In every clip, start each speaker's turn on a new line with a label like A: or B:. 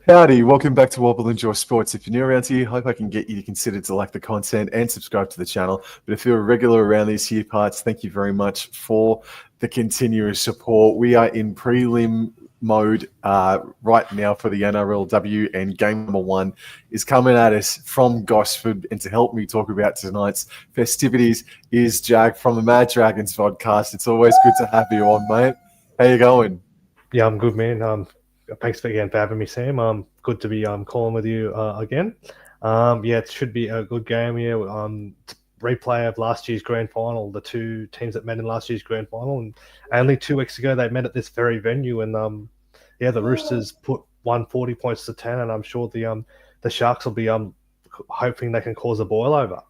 A: Howdy, welcome back to Wobble Enjoy Sports. If you're new around here, hope I can get you to consider to like the content and subscribe to the channel. But if you're a regular around these here parts, thank you very much for the continuous support. We are in prelim mode right now for the NRLW, and game number one is coming at us from Gosford. And to help me talk about tonight's festivities is Jag from the Mad Dragons podcast. It's always good to have you on, mate. How you going?
B: Yeah, I'm good, man. Thanks again for having me, Sam. Good to be calling with you again. Yeah, it should be a good game here. Replay of last year's grand final, the two teams that met in last year's grand final, and only 2 weeks ago they met at this very venue. And yeah, the Roosters won 40 points to 10, and I'm sure the Sharks will be hoping they can cause a boil over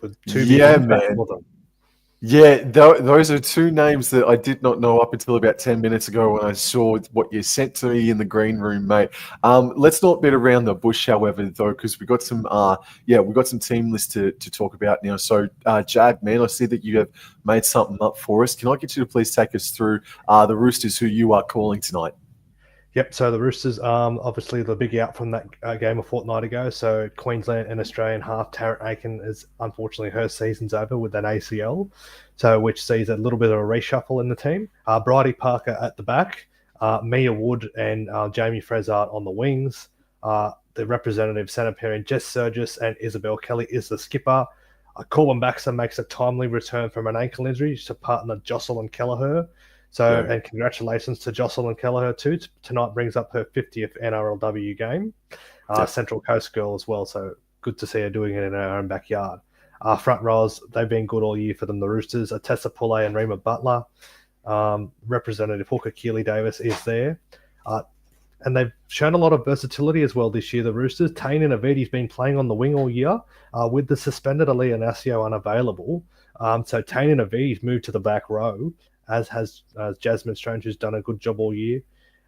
B: with two big games back for them.
A: Yeah, those are two names that I did not know up until about 10 minutes ago when I saw what you sent to me in the green room, mate. Let's not beat around the bush, however, though, because we got some team lists to talk about now. So, Jag, man, I see that you have made something up for us. Can I get you to please take us through the Roosters who you are calling tonight?
B: Yep, so the Roosters, obviously the big out from that game a fortnight ago. So Queensland and Australian half Tarrant Aiken is unfortunately her season's over with an ACL, so which sees a little bit of a reshuffle in the team. Bridie Parker at the back, Mia Wood and Jamie Frezard on the wings. The representative centre pairing Jess Surgis and Isabel Kelly is the skipper. Corbin Baxter makes a timely return from an ankle injury to partner Jocelyn Kelleher. So, yeah. And congratulations to Jocelyn Kelleher too. Tonight brings up her 50th NRLW game. Central Coast girl as well, so good to see her doing it in her own backyard. Front rows, they've been good all year for them, the Roosters. Tessa Poulet and Rima Butler. Representative Hooker Keely Davis is there. And they've shown a lot of versatility as well this year, the Roosters. Tane and Aviti's been playing on the wing all year with the suspended Ali Anasio unavailable. So Tane and Aviti's moved to the back row, as has Jasmine Strange, who's done a good job all year.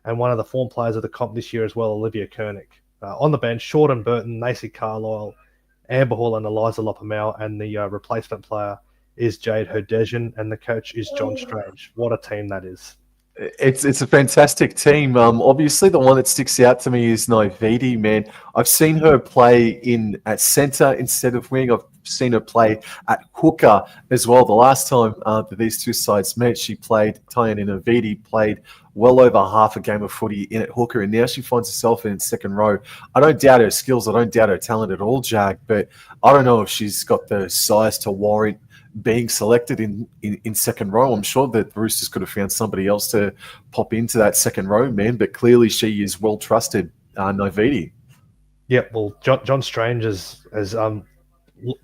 B: And one of the form players of the comp this year as well, Olivia Koenig. On the bench, Shorten Burton, Nacy Carlisle, Amber Hall and Eliza Lopamel, and the replacement player is Jade Herdejian, and the coach is John Strange. What a team that is.
A: It's a fantastic team. Obviously, the one that sticks out to me is Naividi, man. I've seen her play at centre instead of wing. I've seen her play at hooker as well. The last time that these two sides met, she played, Tyan and Naividi played well over half a game of footy in at hooker, and now she finds herself in second row. I don't doubt her skills. I don't doubt her talent at all, Jag, but I don't know if she's got the size to warrant being selected in second row. I'm sure that the Roosters could have found somebody else to pop into that second row, man, but clearly she is well trusted, Naividi.
B: Yeah, well, John Strange is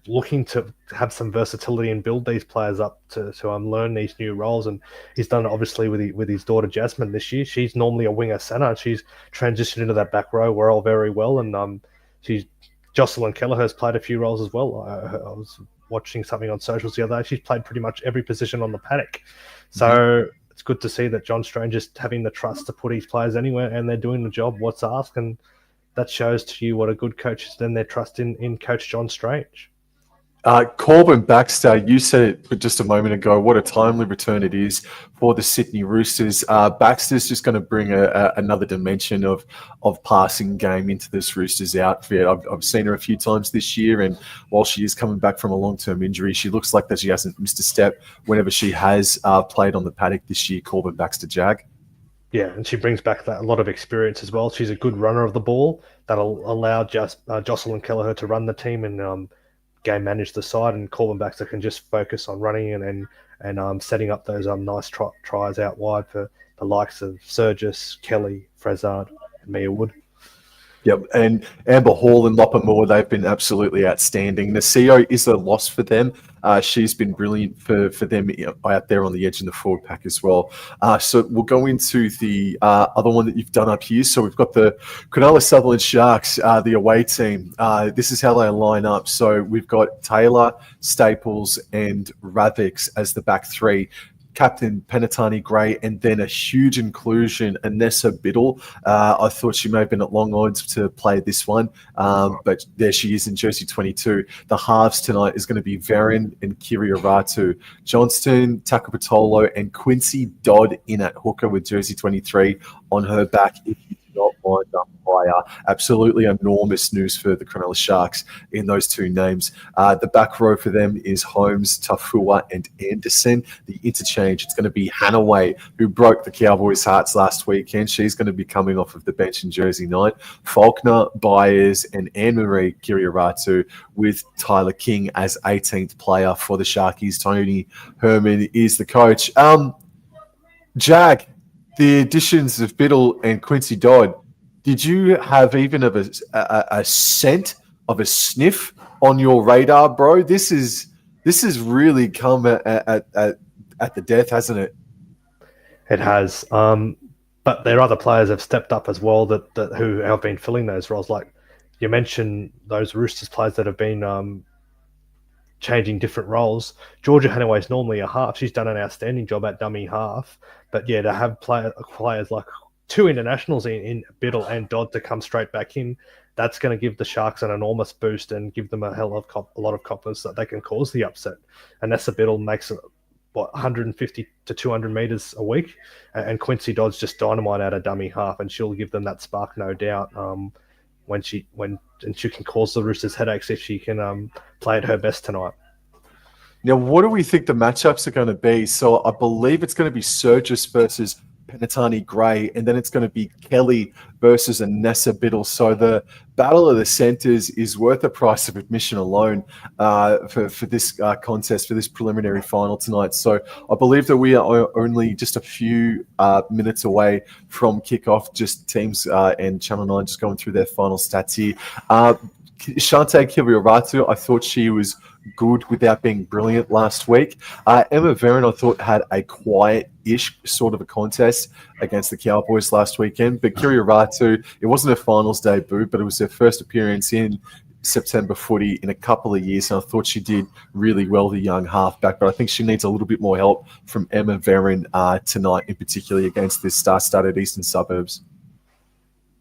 B: looking to have some versatility and build these players up to learn these new roles, and he's done it obviously with his daughter Jasmine this year. She's normally a winger centre. She's transitioned into that back row role very well, and Jocelyn Kelleher's played a few roles as well. I was watching something on socials the other day. She's played pretty much every position on the paddock. So it's good to see that John Strange is having the trust to put his players anywhere, and they're doing the job what's asked, and that shows to you what a good coach is, then their trust in Coach John Strange.
A: Corbin Baxter, you said it just a moment ago, what a timely return it is for the Sydney Roosters. Baxter's just going to bring another dimension of passing game into this Roosters outfit. I've seen her a few times this year, and while she is coming back from a long-term injury, she looks like that she hasn't missed a step whenever she has played on the paddock this year, Corbin Baxter, Jag.
B: Yeah, and she brings back a lot of experience as well. She's a good runner of the ball that'll allow Jocelyn Kelleher to run the team and game manage the side, and Corbin Baxter can just focus on running and setting up those nice tries out wide for the likes of Surgis, Kelly, Frezard, and Mia Wood.
A: Yep, and Amber Hall and Lopamore, they've been absolutely outstanding. The CEO is a loss for them. She's been brilliant for them out there on the edge in the forward pack as well. So we'll go into the other one that you've done up here. So we've got the Cronulla Sutherland Sharks, the away team. This is how they line up. So we've got Taylor, Staples, and Ravix as the back three. Captain Penatani Gray, and then a huge inclusion, Anessa Biddle. I thought she may have been at long odds to play this one, but there she is in jersey 22. The halves tonight is going to be Varian and Kiriaratu. Johnston, Takapatolo, and Quincy Dodd in at hooker with jersey 23 on her back. If you do not lined up by absolutely enormous news for the Cronulla Sharks in those two names. The back row for them is Holmes, Tafua, and Anderson. The interchange, it's going to be Hanaway, who broke the Cowboys' hearts last weekend. She's going to be coming off of the bench in jersey 9. Faulkner, Byers, and Anne-Marie Kiriaratu, with Tyler King as 18th player for the Sharkies. Tony Herman is the coach. Jag, the additions of Biddle and Quincy Dodd, did you have even of a scent of a sniff on your radar, bro? This is really come at the death, hasn't it?
B: It has. But there are other players have stepped up as well that who have been filling those roles. Like you mentioned, those Roosters players that have been changing different roles. Georgia Hanaway is normally a half. She's done an outstanding job at dummy half. But yeah, to have players like 2 internationals in Biddle and Dodd to come straight back in, that's going to give the Sharks an enormous boost and give them a lot of confidence that they can cause the upset. And Nessa Biddle makes 150 to 200 meters a week, and Quincy Dodd's just dynamite out of dummy half, and she'll give them that spark, no doubt. When she can cause the Roosters headaches if she can play at her best tonight.
A: Now, what do we think the matchups are going to be? So I believe it's going to be Surgis versus Penatani Gray, and then it's going to be Kelly versus Anessa Biddle. So the battle of the centres is worth the price of admission alone for this contest, for this preliminary final tonight. So I believe that we are only just a few minutes away from kickoff, just teams and Channel 9 just going through their final stats here. Shante Kiriaratu, I thought she was good without being brilliant last week. Emma Vernon, I thought, had a quiet-ish sort of a contest against the Cowboys last weekend. But Kiriaratu, it wasn't her finals debut, but it was her first appearance in September footy in a couple of years, and I thought she did really well, the young halfback. But I think she needs a little bit more help from Emma Vernon tonight, in particular against this star-studded Eastern Suburbs.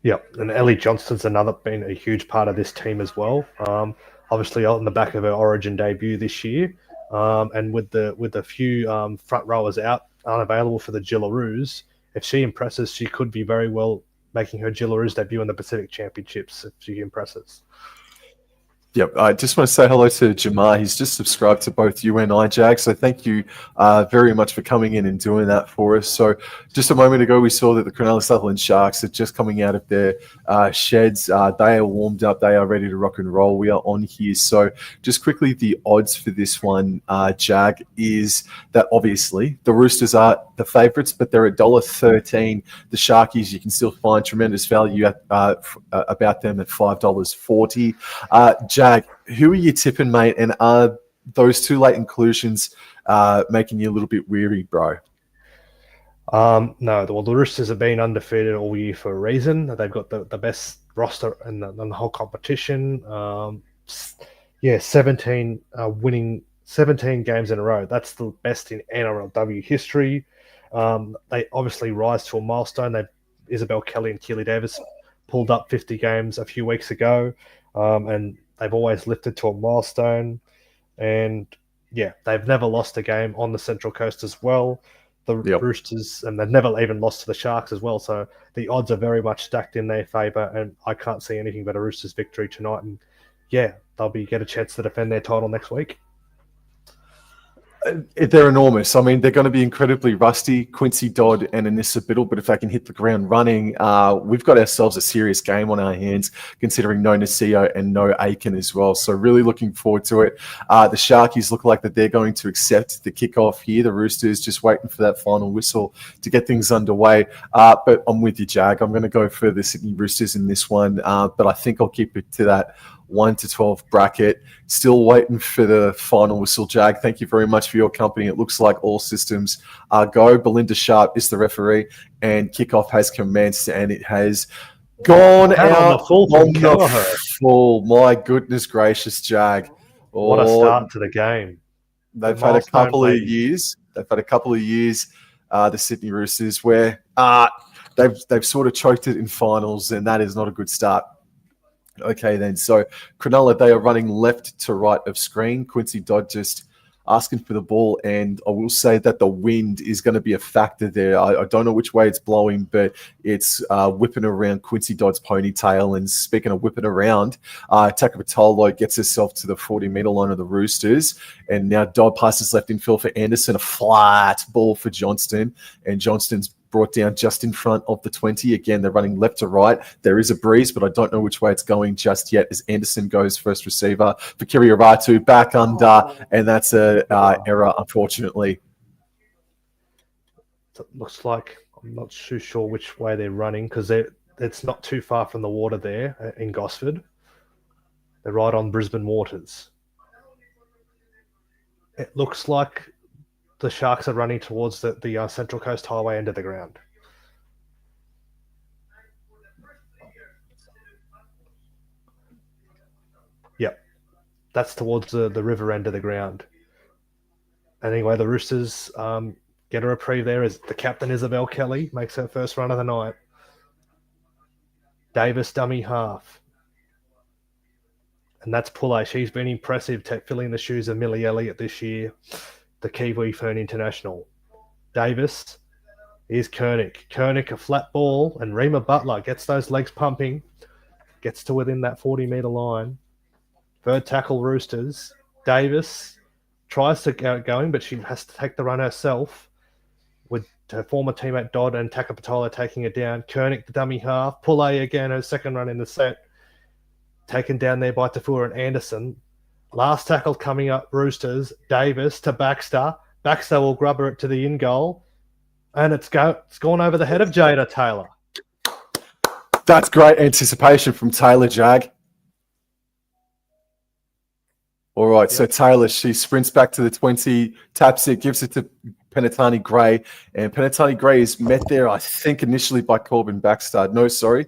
B: Yep, and Ellie Johnston's been a huge part of this team as well. Obviously, on the back of her Origin debut this year, and with a few front rowers unavailable for the Gillaroos, if she impresses, she could be very well making her Gillaroos debut in the Pacific Championships if she impresses.
A: Yep, I just want to say hello to Jamar. He's just subscribed to both you and I, Jag. So thank you very much for coming in and doing that for us. So just a moment ago, we saw that the Cronulla Sutherland Sharks are just coming out of their sheds. They are warmed up. They are ready to rock and roll. We are on here. So just quickly, the odds for this one, Jag, is that obviously the Roosters are the favourites, but they're $1.13. The Sharkies, you can still find tremendous value about them at $5.40. Jag, who are you tipping, mate? And are those two late inclusions making you a little bit weary, bro?
B: No. Well, the Roosters have been undefeated all year for a reason. They've got the best roster in the whole competition. 17 winning 17 games in a row. That's the best in NRLW history. They obviously rise to a milestone. Isabel Kelly and Keely Davis pulled up 50 games a few weeks ago, and they've always lifted to a milestone. And yeah, they've never lost a game on the Central Coast as well. The Roosters, and they've never even lost to the Sharks as well. So the odds are very much stacked in their favour, and I can't see anything but a Roosters victory tonight. And yeah, they'll get a chance to defend their title next week.
A: They're enormous. I mean, they're going to be incredibly rusty, Quincy Dodd and Anissa Biddle, but if they can hit the ground running, we've got ourselves a serious game on our hands, considering no Nasio and no Aiken as well. So really looking forward to it. The Sharkies look like that they're going to accept the kickoff here. The Roosters just waiting for that final whistle to get things underway. But I'm with you, Jag. I'm going to go for the Sydney Roosters in this one, but I think I'll keep it to that 1 to 12 bracket. Still waiting for the final whistle, Jag. Thank you very much for your company. It looks like all systems are go. Belinda Sharp is the referee, and kickoff has commenced, and it has gone out on the full. My goodness gracious, Jag.
B: What a start to the game.
A: They've had a couple of years. The Sydney Roosters, where they've sort of choked it in finals, and that is not a good start. Okay, then. So Cronulla, they are running left to right of screen. Quincy Dodd just asking for the ball, and I will say that the wind is going to be a factor there. I don't know which way it's blowing, but it's whipping around Quincy Dodd's ponytail. And speaking of whipping around, Takapatolo gets herself to the 40-metre line of the Roosters, and now Dodd passes left in field for Anderson, a flat ball for Johnston, and Johnston's brought down just in front of the 20. Again, they're running left to right. There is a breeze, but I don't know which way it's going just yet, as Anderson goes first receiver for Kirioratu, back under, and that's a error, unfortunately.
B: It looks like, I'm not too sure which way they're running, because it's not too far from the water there in Gosford. They're right on Brisbane waters. It looks like the Sharks are running towards the Central Coast Highway end of the ground. Yep. That's towards the river end of the ground. Anyway, the Roosters get a reprieve there as the captain, Isabel Kelly, makes her first run of the night. Davis, dummy half. And that's Poulet. She's been impressive, filling the shoes of Millie Elliott this year, the Kiwi Fern International. Davis, here's Koenig. Koenig, a flat ball, and Rima Butler gets those legs pumping, gets to within that 40-metre line. Third tackle, Roosters. Davis tries to get going, but she has to take the run herself, with her former teammate Dodd and Takapatola taking it down. Koenig, the dummy half. Poulet again, her second run in the set. Taken down there by Tafua and Anderson. Last tackle coming up, Roosters. Davis to Baxter. Baxter will grubber it to the in goal. And it's gone over the head of Jada Taylor.
A: That's great anticipation from Taylor, Jag. All right, so Taylor, she sprints back to the 20, taps it, gives it to Penatani Gray. And Penatani Gray is met there, I think, initially by Corbin Baxter. No, sorry,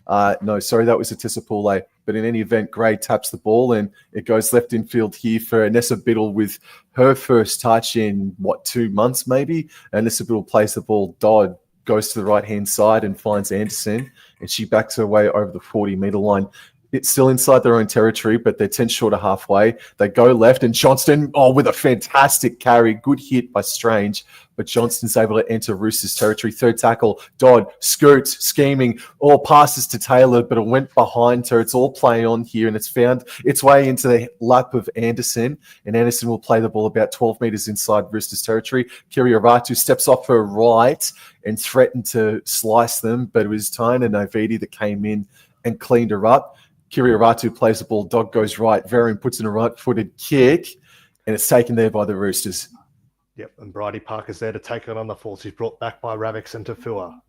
A: that was a Tisapule. But in any event, Gray taps the ball, and it goes left in field here for Nessa Biddle with her first touch in, 2 months maybe? And Nessa Biddle plays the ball. Dodd goes to the right-hand side and finds Anderson, and she backs her way over the 40-metre line. It's still inside their own territory, but they're 10 short of halfway. They go left, and Johnston, with a fantastic carry. Good hit by Strange, but Johnston's able to enter Roosters territory. Third tackle, Dodd, scoots, scheming, all passes to Taylor, but it went behind her. It's all play on here, and it's found its way into the lap of Anderson, and Anderson will play the ball about 12 metres inside Roosters territory. Kirioratu steps off her right and threatened to slice them, but it was Tyne and Ovidi that came in and cleaned her up. Kirioratu plays the ball, Dog goes right, Varian puts in a right-footed kick, and it's taken there by the Roosters.
B: Yep, and Bridie Parker's there to take it on the full. She's brought back by Ravix and Tafua,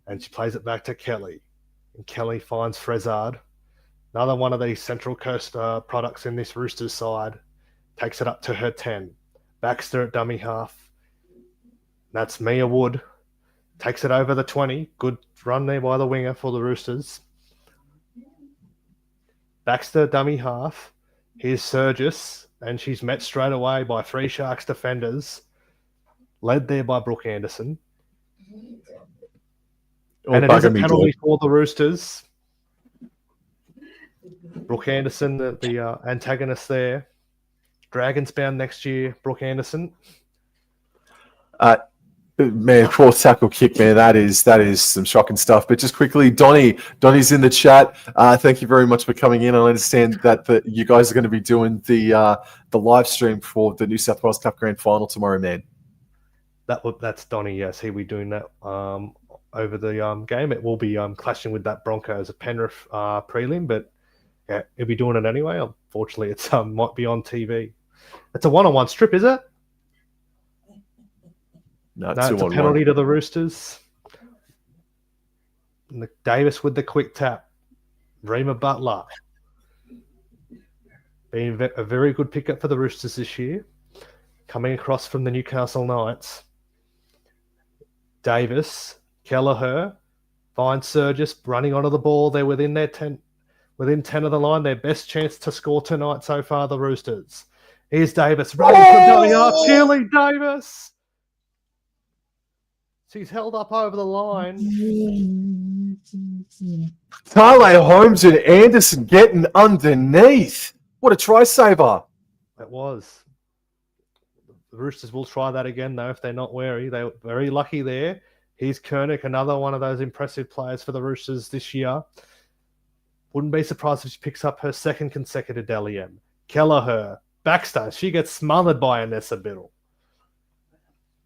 B: and she plays it back to Kelly. And Kelly finds Frezard, another one of these Central Coast products in this Roosters side, takes it up to her 10. Baxter at dummy half. That's Mia Wood, takes it over the 20. Good run there by the winger for the Roosters. Baxter, dummy half. Here's Surgis, and she's met straight away by 3 Sharks defenders, led there by Brooke Anderson. And it is a penalty for the Roosters. Brooke Anderson, the antagonist there. Dragons bound next year, Brooke Anderson.
A: Man, fourth tackle kick, man, that is some shocking stuff. But just quickly, Donnie's in the chat. Thank you very much for coming in. I understand that you guys are going to be doing the live stream for the New South Wales Cup Grand Final tomorrow, man.
B: That's Donnie, yes. He'll be doing that over the game. It will be clashing with that Broncos a Penrith prelim, but yeah, he'll be doing it anyway. Unfortunately, it's might be on TV. It's a one-on-one strip, is it?
A: No,
B: it's a penalty to the Roosters. And Davis with the quick tap. Rima Butler. Being a very good pickup for the Roosters this year. Coming across from the Newcastle Knights. Davis, Kelleher, finds Surgis running onto the ball. They're within 10 of the line. Their best chance to score tonight so far, the Roosters. Here's Davis running from dummy half. Keely Davis. She's held up over the line.
A: Tale Holmes and Anderson getting underneath. What a try saver.
B: It was. The Roosters will try that again, though, if they're not wary. They were very lucky there. Here's Koenig, another one of those impressive players for the Roosters this year. Wouldn't be surprised if she picks up her second consecutive Dally M. Kelleher, Baxter, she gets smothered by Anessa Biddle.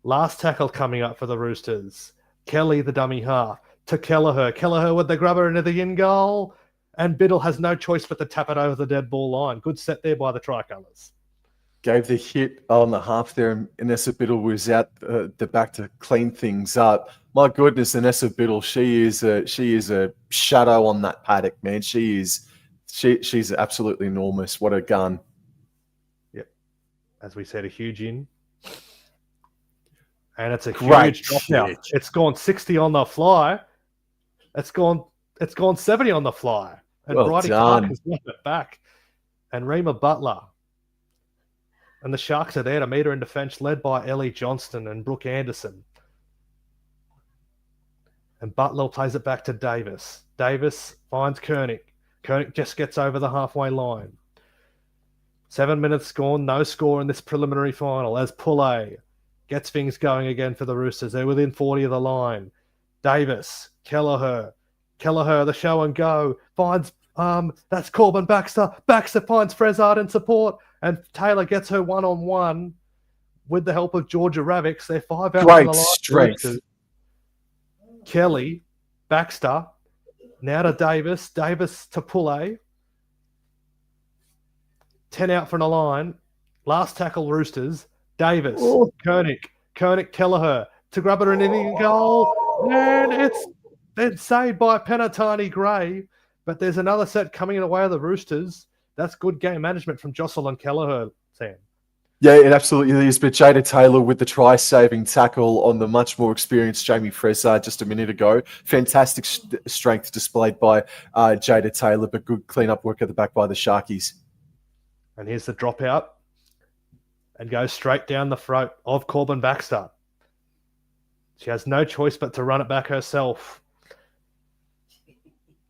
B: Last tackle coming up for the Roosters. Kelly, the dummy half, to Kelleher. Kelleher with the grubber into the in goal. And Biddle has no choice but to tap it over the dead ball line. Good set there by the Tricolours.
A: Gave the hit on the half there, and Anessa Biddle was out the back to clean things up. My goodness, Anessa Biddle, she is a shadow on that paddock, man. She's absolutely enormous. What a gun.
B: Yep. As we said, a huge in. And it's a
A: Great
B: huge dropout. It's gone 60 on the fly. It's gone 70 on the fly. And
A: Well
B: Bridie
A: done.
B: Clark has left it back. And Rima Butler. And the Sharks are there to meet her in defence, led by Ellie Johnston and Brooke Anderson. And Butler plays it back to Davis. Davis finds Koenig. Koenig just gets over the halfway line. 7 minutes gone, no score in this preliminary final as Poulet gets things going again for the Roosters. They're within 40 of the line. Davis, Kelleher, the show and go, finds, that's Corbin Baxter. Baxter finds Frezard in support, and Taylor gets her one-on-one with the help of Georgia Ravix. They're 5 out
A: Great
B: on the line.
A: strength.
B: Kelly, Baxter, now to Davis to Poulet. 10 out from the line. Last tackle, Roosters. Davis, Koenig, Kelleher to grab it in the goal. And it's then saved by Penatani Gray. But there's another set coming in the way of the Roosters. That's good game management from Jocelyn Kelleher, Sam.
A: Yeah, it absolutely is. But Jada Taylor with the try-saving tackle on the much more experienced Jamie Frezard just a minute ago. Fantastic strength displayed by Jada Taylor, but good clean-up work at the back by the Sharkies.
B: And here's the dropout. And goes straight down the throat of Corbin Baxter. She has no choice but to run it back herself.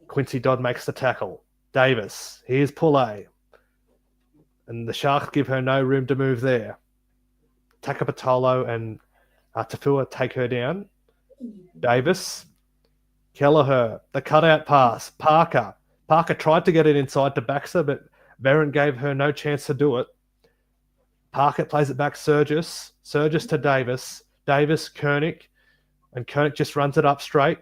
B: Quincy Dodd makes the tackle. Davis. Here's Poulet. And the Sharks give her no room to move there. Takapatolo and Tafua take her down. Davis. Kelleher. The cutout pass. Parker. Parker tried to get it inside to Baxter, but Veron gave her no chance to do it. Parker plays it back Surgis. Surgis to Davis. Davis, Koenig. And Koenig just runs it up straight.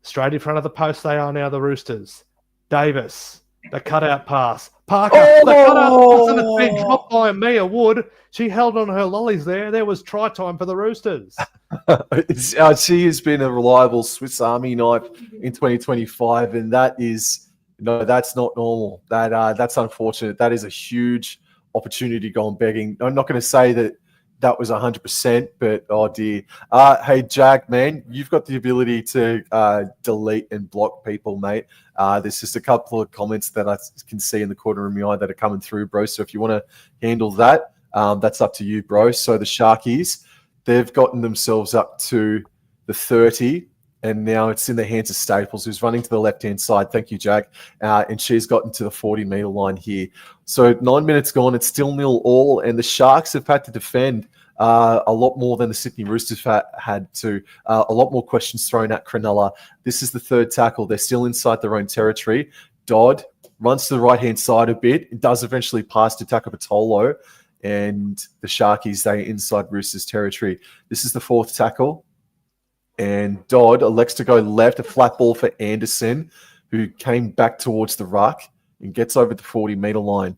B: Straight in front of the post they are now, the Roosters. Davis, the cutout pass. Parker, the cutout pass, and it's been dropped by Mia Wood. She held on her lollies there. There was try time for the Roosters.
A: She has been a reliable Swiss Army knife in 2025, and that's not normal. That's unfortunate. That is a huge opportunity gone begging. I'm not going to say that was 100%, but oh dear. Hey, Jag, man, you've got the ability to delete and block people, mate. There's just a couple of comments that I can see in the corner of my eye that are coming through, bro. So if you want to handle that, that's up to you, bro. So the Sharkies, they've gotten themselves up to the 30, and now it's in the hands of Staples, who's running to the left-hand side. Thank you, Jag. And she's gotten to the 40-metre line here. So 9 minutes gone. It's still 0-0, and the Sharks have had to defend a lot more than the Sydney Roosters had to. A lot more questions thrown at Cronulla. This is the third tackle. They're still inside their own territory. Dodd runs to the right-hand side a bit. It does eventually pass to Takapatolo, and the Sharkies, they inside Roosters territory. This is the fourth tackle. And Dodd elects to go left, a flat ball for Anderson, who came back towards the ruck and gets over the 40-metre line.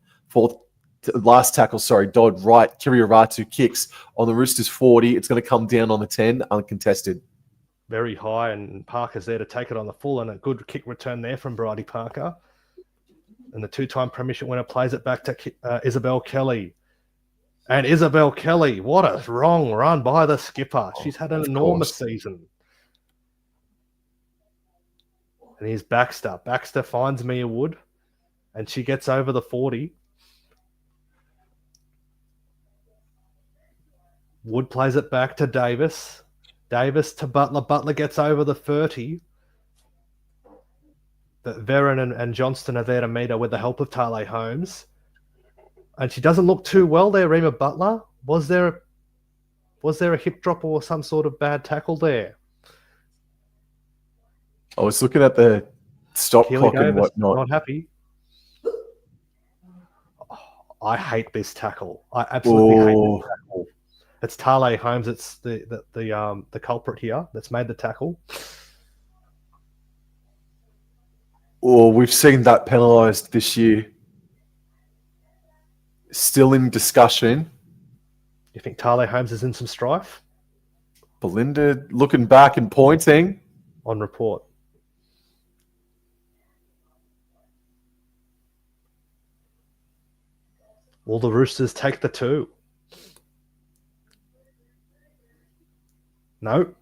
A: Last tackle, Dodd right, Kirioratu kicks on the Roosters 40. It's going to come down on the 10, uncontested.
B: Very high, and Parker's there to take it on the full, and a good kick return there from Bridie Parker. And the two-time premiership winner plays it back to Isabel Kelly. And Isabel Kelly, what a wrong run by the skipper. She's had an enormous season. And here's Baxter. Baxter finds Mia Wood, and she gets over the 40. Wood plays it back to Davis. Davis to Butler. Butler gets over the 30. But Veron and Johnston are there to meet her with the help of Tale Holmes. And she doesn't look too well there, Rima Butler. Was there a hip drop or some sort of bad tackle there?
A: I was looking at the stop
B: Keely
A: clock and
B: Davis,
A: whatnot.
B: not happy. Oh, I hate this tackle. I absolutely hate this tackle. It's Tale Holmes. It's the culprit here that's made the tackle.
A: Oh, we've seen that penalised this year. Still in discussion.
B: You think Tale Holmes is in some strife?
A: Belinda looking back and pointing.
B: On report. Will the Roosters take the 2? No.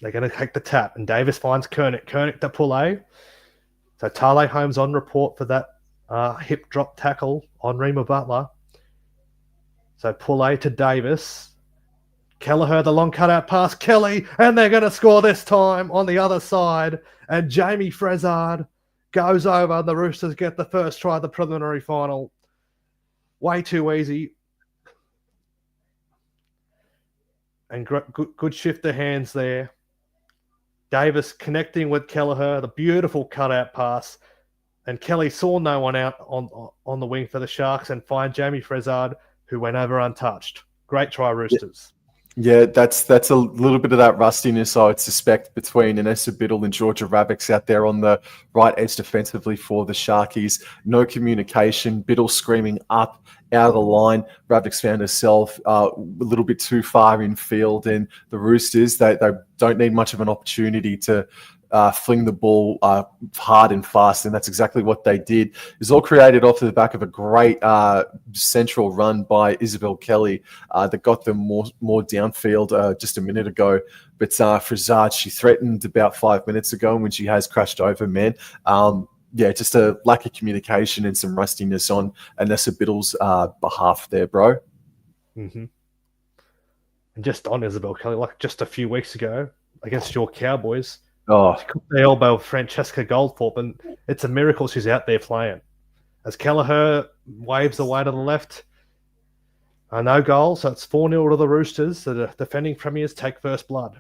B: They're going to take the tap. And Davis finds Kernick. Kernick to Poulet. So Tale Holmes on report for that hip drop tackle on Rima Butler. So Poulet to Davis. Kelleher, the long cutout pass. Kelly, and they're going to score this time on the other side. And Jamie Frezard goes over. The Roosters get the first try of the preliminary final. Way too easy. And good shift of hands there. Davis connecting with Kelleher, the beautiful cutout pass. And Kelly saw no one out on the wing for the Sharks and find Jamie Frezard, who went over untouched. Great try, Roosters.
A: Yeah, that's a little bit of that rustiness, I would suspect, between Anessa Biddle and Georgia Rabbix out there on the right edge defensively for the Sharkies. No communication. Biddle screaming up, out of the line. Rabbix found herself a little bit too far in field, and the Roosters, they don't need much of an opportunity to fling the ball hard and fast, and that's exactly what they did. It's all created off the back of a great central run by Isabel Kelly that got them more downfield just a minute ago. But Frezard, she threatened about 5 minutes ago, and when she has crashed over men, just a lack of communication and some rustiness on Anessa Biddle's behalf there, bro.
B: Mm-hmm. And just on Isabel Kelly, like just a few weeks ago against your Cowboys, she caught the elbow of Francesca Goldthorpe, and it's a miracle she's out there playing. As Kelleher waves away to the left, no goal, so it's 4-0 to the Roosters. The defending premiers take first blood.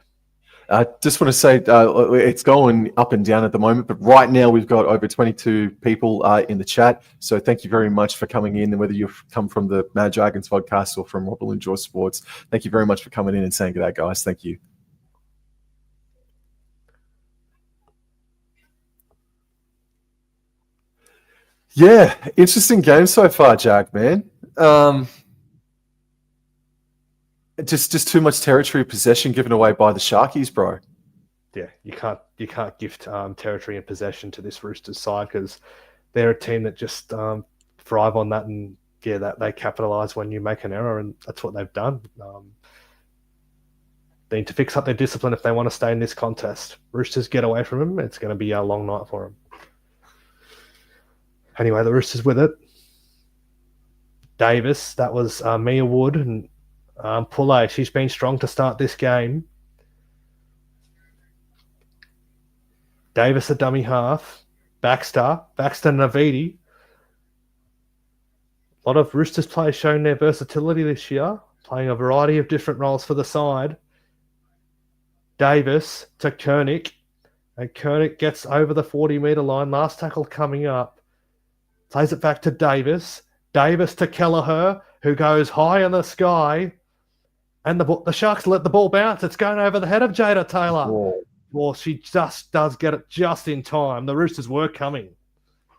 A: I just want to say it's going up and down at the moment, but right now we've got over 22 people in the chat. So thank you very much for coming in, and whether you've come from the Mad Dragons podcast or from Rob Enjoy Sports, thank you very much for coming in and saying good day, guys. Thank you. Yeah, interesting game so far, Jag, man. Just too much territory possession given away by the Sharkies, bro.
B: Yeah, you can't gift territory and possession to this Roosters side because they're a team that just thrive on that, and that they capitalise when you make an error, and that's what they've done. They need to fix up their discipline if they want to stay in this contest. Roosters get away from them, it's going to be a long night for them. Anyway, the Roosters with it. Davis, that was Mia Wood, and Poulet, she's been strong to start this game. Davis, a dummy half. Baxter Navidi. A lot of Roosters players showing their versatility this year, playing a variety of different roles for the side. Davis to Kernick, and Kernick gets over the 40-metre line. Last tackle coming up. Plays it back to Davis. Davis to Kelleher, who goes high in the sky. And the Sharks let the ball bounce. It's going over the head of Jada Taylor.
A: Whoa.
B: Well, she just does get it just in time. The Roosters were coming.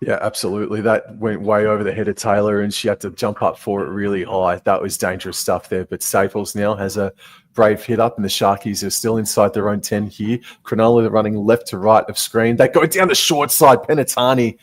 A: Yeah, absolutely. That went way over the head of Taylor, and she had to jump up for it really high. That was dangerous stuff there. But Staples now has a brave hit up, and the Sharkies are still inside their own 10 here. Cronulla running left to right of screen. They go down the short side. Penatani.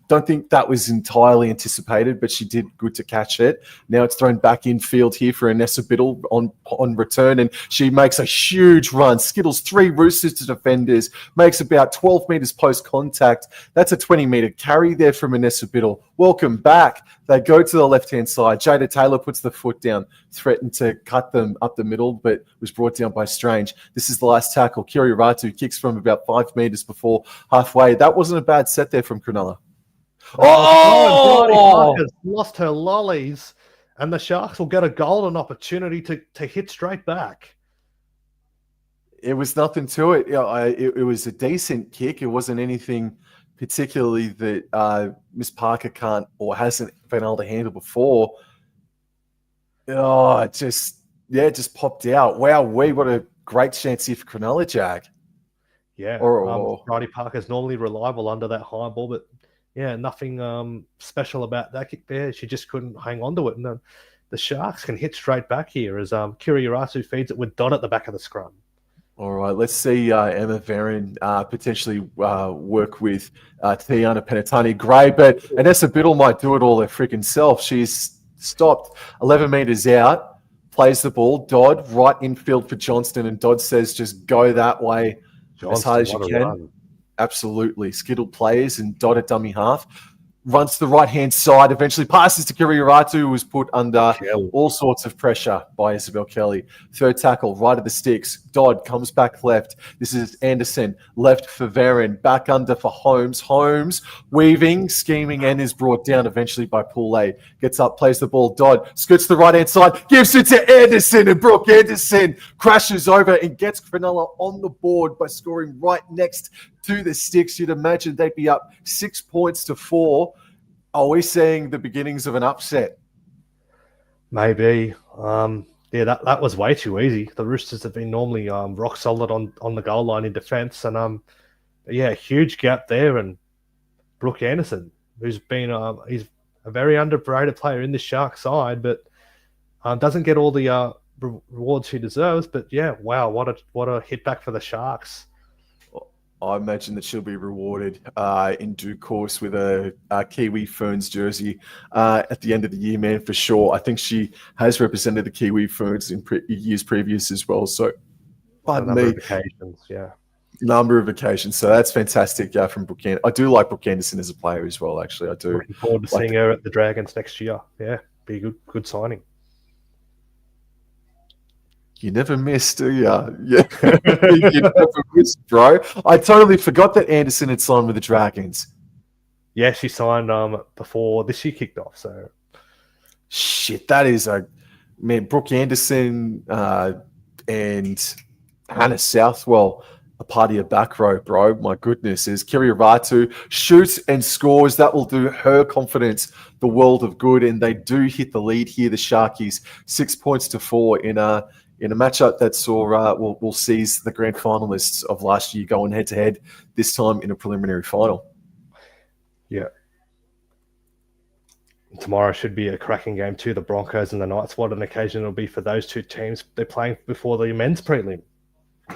A: Don't think that was entirely anticipated, but she did good to catch it. Now it's thrown back in field here for Anessa Biddle on return, and she makes a huge run. Skittles 3 Roosters to defenders, makes about 12 metres post-contact. That's a 20-metre carry there from Anessa Biddle. Welcome back. They go to the left-hand side. Jada Taylor puts the foot down, threatened to cut them up the middle, but was brought down by Strange. This is the last tackle. Kiri Ratu kicks from about 5 metres before halfway. That wasn't a bad set there from Cronulla.
B: Bridie
A: Oh!
B: Parker's lost her lollies, and the Sharks will get a golden opportunity to hit straight back.
A: It was nothing to it. It was a decent kick. It wasn't anything particularly that Miss Parker can't or hasn't been able to handle before. Oh, it just popped out. Wow, what a great chance here for Cronulla, Jag.
B: Yeah,
A: Or
B: Bridie Parker's normally reliable under that high ball, but yeah, nothing special about that kick there. She just couldn't hang on to it. And the Sharks can hit straight back here as Kiriyarasu feeds it with Dodd at the back of the scrum.
A: all right, let's see Emma Varon potentially work with Tiana Penatani-Gray, but Anessa Biddle might do it all her freaking self. She's stopped 11 metres out, plays the ball. Dodd, right infield for Johnston, and Dodd says just go that way as hard as you can.
B: Run.
A: Absolutely. Skittle plays and Dodd at dummy half. Runs to the right-hand side, eventually passes to Kiriyaratu, who was put under all sorts of pressure by Isabel Kelly. Third tackle, right of the sticks. Dodd comes back left. This is Anderson, left for Varon, back under for Holmes. Holmes weaving, scheming, and is brought down eventually by Poulet. Gets up, plays the ball. Dodd scoots to the right-hand side, gives it to Anderson, and Brooke Anderson crashes over and gets Cronulla on the board by scoring right next to the sticks. You'd imagine they'd be up 6 points to 4. Are we seeing the beginnings of an upset?
B: Maybe. Yeah, that was way too easy. The Roosters have been normally rock solid on the goal line in defence, and yeah, huge gap there. And Brooke Anderson, who's been he's a very underrated player in the Shark side, but doesn't get all the rewards he deserves. But yeah, wow, what a hit back for the Sharks.
A: I imagine that she'll be rewarded in due course with a Kiwi Ferns jersey at the end of the year, man, for sure. I think she has represented the Kiwi Ferns in years previous as well. So, pardon me.
B: Number of occasions, yeah.
A: Number of occasions. So that's fantastic from Brooke Anderson. I do like Brooke Anderson as a player as well, actually. I do.
B: Looking forward to seeing her at the Dragons next year. Yeah, be a good signing.
A: You never miss, do you? Yeah. You never miss, bro. I totally forgot that Anderson had signed with the Dragons.
B: Yeah, she signed before this year kicked off. So,
A: shit, that is Brooke Anderson and Hannah Southwell, a part of your back row, bro. My goodness, as Kiriyaratu shoots and scores, that will do her confidence the world of good. And they do hit the lead here, the Sharkies, 6 points to 4 in a matchup that saw will seize the grand finalists of last year going head-to-head, this time in a preliminary final.
B: Yeah. Tomorrow should be a cracking game too, the Broncos and the Knights. What an occasion it'll be for those two teams. They're playing before the men's prelim.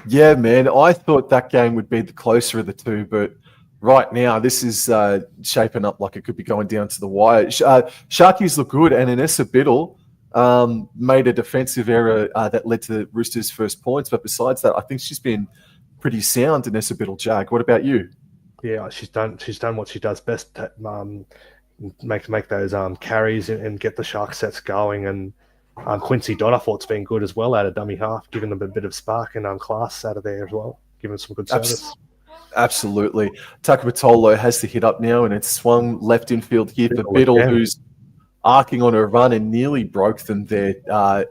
A: Yeah, man. I thought that game would be the closer of the two, but right now this is shaping up like it could be going down to the wire. Sharkies look good, and Anessa Biddle made a defensive error that led to the Roosters' first points. But besides that, I think she's been pretty sound, Anessa Biddle. Jag, what about you?
B: Yeah, she's done what she does best. Make those carries and get the Shark sets going. And Quincy Dodd, I thought's been good as well out of dummy half, giving them a bit of spark and class out of there as well, giving some good service.
A: Absolutely. Takapatolo has the hit up now, and it's swung left infield here for Biddle, who's arcing on her run and nearly broke them there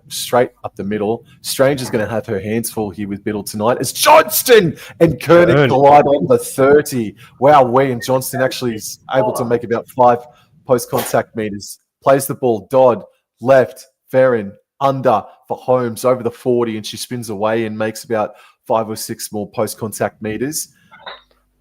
A: straight up the middle. Strange is going to have her hands full here with Biddle tonight as Johnston and Koenig collide on the 30. Wow, and Johnston actually is able to make about 5 post-contact meters. Plays the ball, Dodd, left, Varon, under for Holmes, over the 40, and she spins away and makes about 5 or 6 more post-contact meters.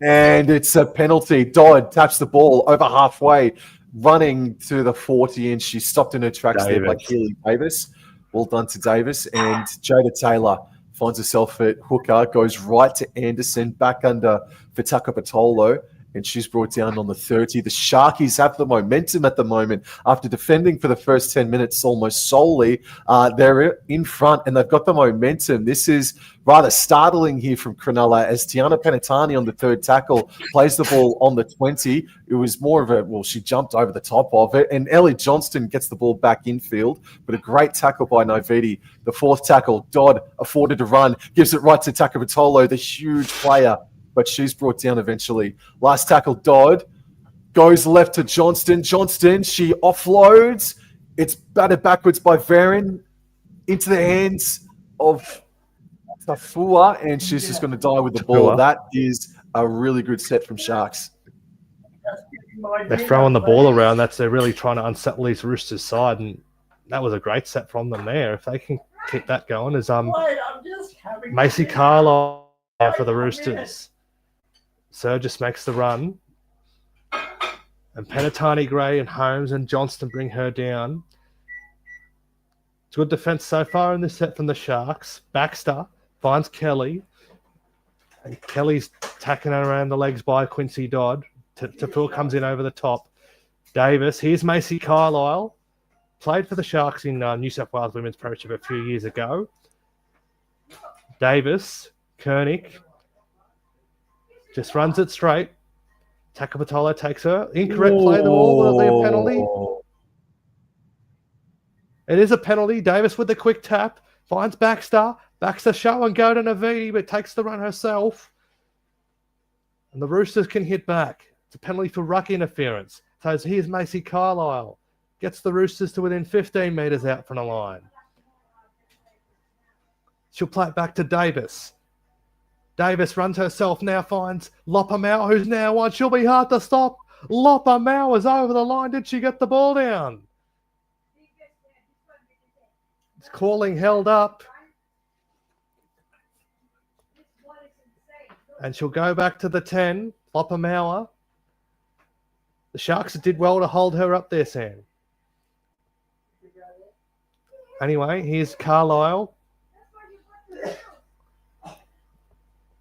A: And it's a penalty. Dodd taps the ball over halfway, running to the 40, and she stopped in her tracks there by Keely Davis. Well done to Davis. And Jada Taylor finds herself at hooker, goes right to Anderson, back under for Takapatolo, and she's brought down on the 30. The Sharkies have the momentum at the moment. After defending for the first 10 minutes almost solely, they're in front and they've got the momentum. This is rather startling here from Cronulla as Tiana Penatani on the third tackle plays the ball on the 20. It was more of she jumped over the top of it, and Ellie Johnston gets the ball back infield, but a great tackle by Novidi. The fourth tackle, Dodd afforded to run, gives it right to Takapatolo, the huge player, but she's brought down eventually. Last tackle, Dodd Goes left to Johnston. Johnston, she offloads. It's batted backwards by Varin into the hands of Tafua, and she's just going to die with the ball. That is a really good set from Sharks.
B: They're throwing the ball around. They're really trying to unsettle these Roosters side, and that was a great set from them there. If they can keep that going, as Macy Carlisle for the Roosters. Surgis makes the run, and Penatani Gray and Holmes and Johnston bring her down. It's good defense so far in this set from the Sharks. Baxter finds Kelly, and Kelly's tacking around the legs by Quincy Dodd. Tafua comes in over the top. Davis, here's Macy Carlisle. Played for the Sharks in New South Wales Women's Premiership a few years ago. Davis, Koenig, just runs it straight. Takapatola takes her. Incorrect play. The ball. Will it be a penalty? It is a penalty. Davis with the quick tap. Finds Baxter. Baxter show and go to Navidi, but takes the run herself. And the Roosters can hit back. It's a penalty for ruck interference. So here's Macy Carlisle. Gets the Roosters to within 15 metres out from the line. She'll play it back to Davis. Davis runs herself, now finds Lopamau, who's now on. She'll be hard to stop. Lopamau is over the line. Did she get the ball down? It's calling held up. And she'll go back to the 10. Lopamau. The Sharks did well to hold her up there, Sam. Anyway, here's Carlisle.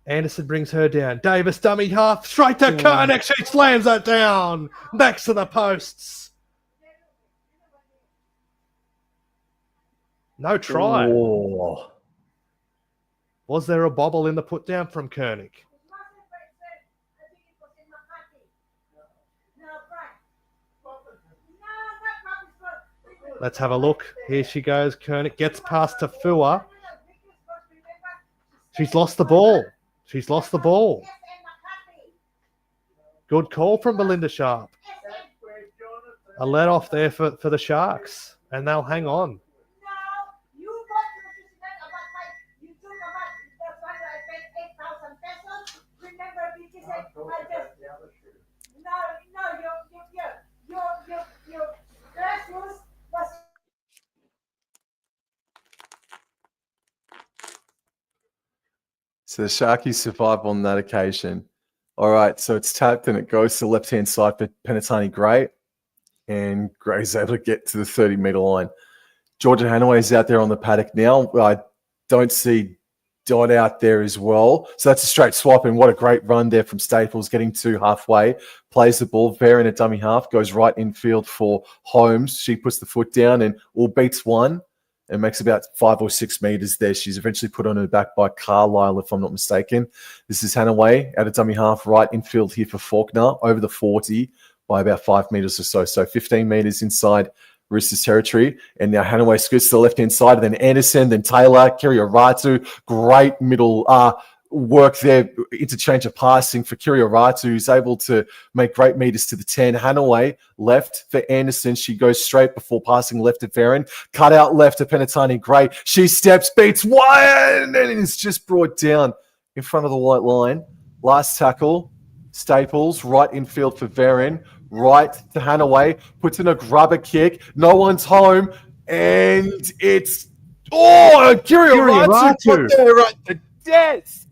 B: Anderson brings her down. Davis, dummy half, straight to Koenig. She slams that down. Next to the posts. No try.
A: Oh.
B: Was there a bobble in the put down from Koenig? Let's have a look. Here she goes. Koenig gets past Tafua. She's lost the ball. She's lost the ball. Good call from Belinda Sharp. A let off there for the Sharks, and they'll hang on.
A: So the Sharkies survive on that occasion. All right, so it's tapped and it goes to the left-hand side for Penatani Gray. And Gray's able to get to the 30-metre line. Georgia Hanaway's out there on the paddock now. I don't see Dodd out there as well. So that's a straight swap, and what a great run there from Staples, getting to halfway. Plays the ball, fair in a dummy half, goes right infield for Holmes. She puts the foot down and all beats one. And makes about 5 or 6 metres there. She's eventually put on her back by Carlisle, if I'm not mistaken. This is Hanaway out of dummy half, right infield here for Faulkner, over the 40 by about 5 metres or so. So 15 metres inside Roosters territory. And now Hanaway scoots to the left-hand side, and then Anderson, then Taylor, Kirioratu. Great middle work there, interchange of passing for Kirioratu, who's able to make great meters to the 10. Hanaway left for Anderson. She goes straight before passing left to Varin. Cut out left to Penatani Gray. She steps, beats one, and is just brought down in front of the white line. Last tackle, Staples, right infield for Varin. Right to Hanaway, puts in a grubber kick. No one's home, and it's Kirioratu put there at the death.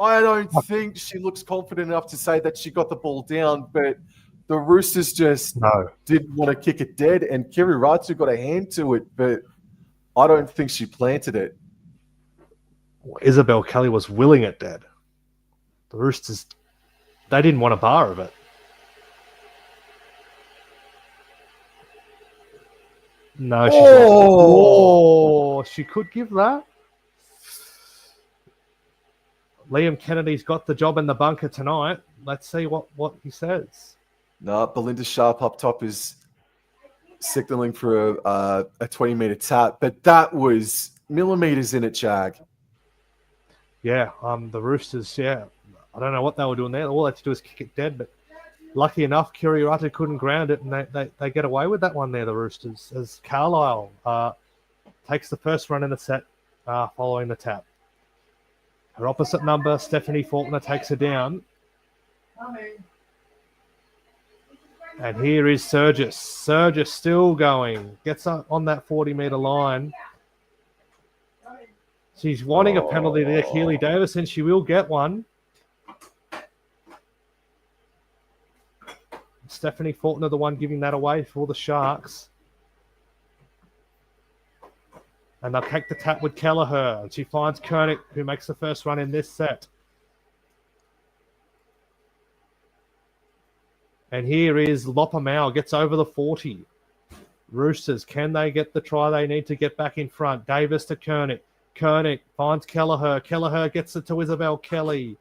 A: I don't think she looks confident enough to say that she got the ball down, but the Roosters just didn't want to kick it dead, and Kirioratu got a hand to it, but I don't think she planted it.
B: Isabel Kelly was willing it dead. The Roosters, they didn't want a bar of it. No, she's not. Oh, she could give that. Liam Kennedy's got the job in the bunker tonight. Let's see what he says.
A: No, Belinda Sharp up top is signaling for a 20-metre tap, but that was millimetres in it, Jag.
B: Yeah, the Roosters, I don't know what they were doing there. All they had to do is kick it dead, but Lucky enough, Kirioratu couldn't ground it, and they get away with that one there, the Roosters, as Carlisle takes the first run in the set following the tap. Her opposite number, Stephanie Faulkner, takes her down. And here is Surgis. Surgis still going. Gets on that 40-metre line. She's wanting a penalty there, Keely Davis, and she will get one. Stephanie Faulkner, the one giving that away for the Sharks. And they'll take the tap with Kelleher. And she finds Koenig, who makes the first run in this set. And here is Lopamau, gets over the 40. Roosters, can they get the try they need to get back in front? Davis to Koenig. Koenig finds Kelleher. Kelleher gets it to Isabel Kelly.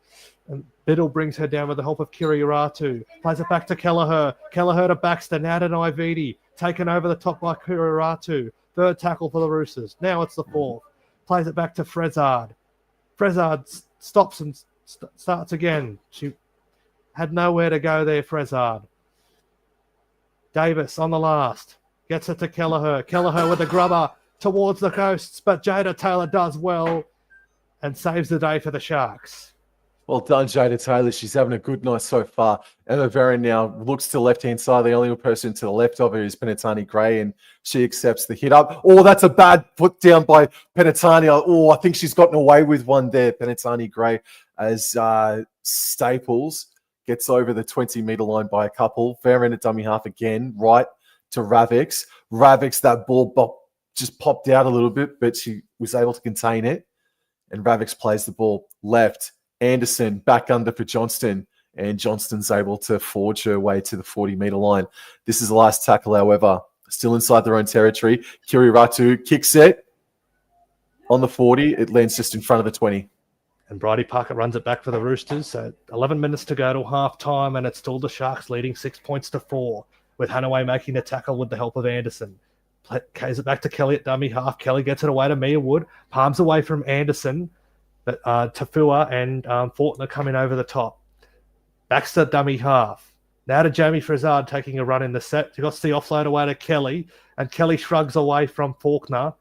B: And Biddle brings her down with the help of Kirioratu. Plays it back to Kelleher. Kelleher to Baxter. Now to Naividi. Taken over the top by Kirioratu. Third tackle for the Roosters. Now it's the fourth. Plays it back to Frezard. Frezard stops and starts again. She had nowhere to go there, Frezard. Davis on the last. Gets it to Kelleher. Kelleher with the grubber towards the coasts, but Jada Taylor does well and saves the day for the Sharks.
A: Well done, Jada Taylor. She's having a good night so far. Emma Veron now looks to the left-hand side. The only person to the left of her is Penatani Gray, and she accepts the hit up. Oh, that's a bad put down by Penatani. Oh, I think she's gotten away with one there, Penatani Gray, as Staples gets over the 20-metre line by a couple. Veron at dummy half again, right to Ravix. Ravix, that ball just popped out a little bit, but she was able to contain it. And Ravix plays the ball left. Anderson back under for Johnston, and Johnston's able to forge her way to the 40-metre line. This is the last tackle, however. Still inside their own territory. Kirioratu kicks it on the 40. It lands just in front of the 20.
B: And Bridie Parker runs it back for the Roosters. So 11 minutes to go till half-time, and it's still the Sharks leading 6 points to 4, with Hanaway making the tackle with the help of Anderson. Plays it back to Kelly at dummy half. Kelly gets it away to Mia Wood. Palms away from Anderson. But Tafua and Faulkner coming over the top. Baxter dummy half. Now to Jamie Frezard taking a run in the set. He got the offload away to Kelly, and Kelly shrugs away from Faulkner.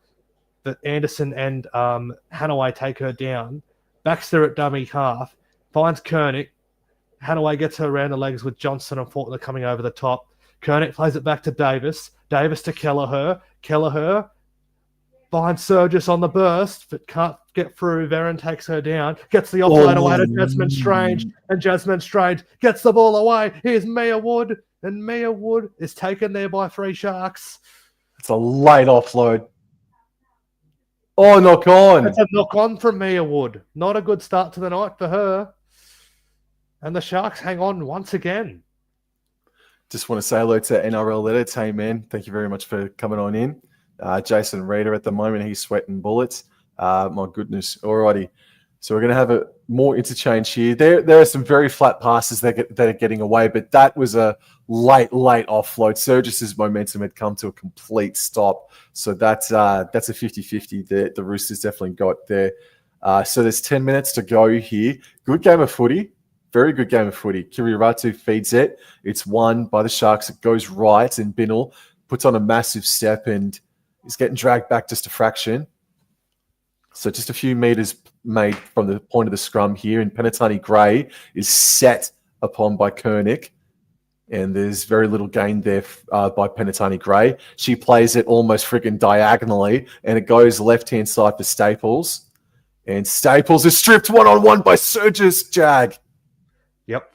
B: But Anderson and Hanaway take her down. Baxter at dummy half. Finds Koenig. Hanaway gets her around the legs with Johnson and Faulkner coming over the top. Koenig plays it back to Davis. Davis to Kelleher. Kelleher finds Surgis on the burst, but can't get through. Veron takes her down, gets the offload away to Jasmine Strange, and Jasmine Strange gets the ball away. Here's Mia Wood, and Mia Wood is taken there by 3 Sharks.
A: It's a late offload. Oh, knock on.
B: It's a knock on from Mia Wood. Not a good start to the night for her. And the Sharks hang on once again.
A: Just want to say hello to NRLW team, man. Thank you very much for coming on in. Jason Reeder at the moment, he's sweating bullets. My goodness. Alrighty. So we're going to have a more interchange here. There are some very flat passes that are getting away, but that was a late offload. Surgis's momentum had come to a complete stop. So that's a 50-50 that the Roosters definitely got there. So there's 10 minutes to go here. Good game of footy. Very good game of footy. Kirioratu feeds it. It's won by the Sharks. It goes right, and Binnell puts on a massive step and is getting dragged back just a fraction. So just a few meters made from the point of the scrum here, and Penatani Gray is set upon by Koenig, and there's very little gain there by Penatani Gray. She plays it almost freaking diagonally, and it goes left-hand side for Staples, and Staples is stripped one-on-one by Surgis Jag.
B: Yep.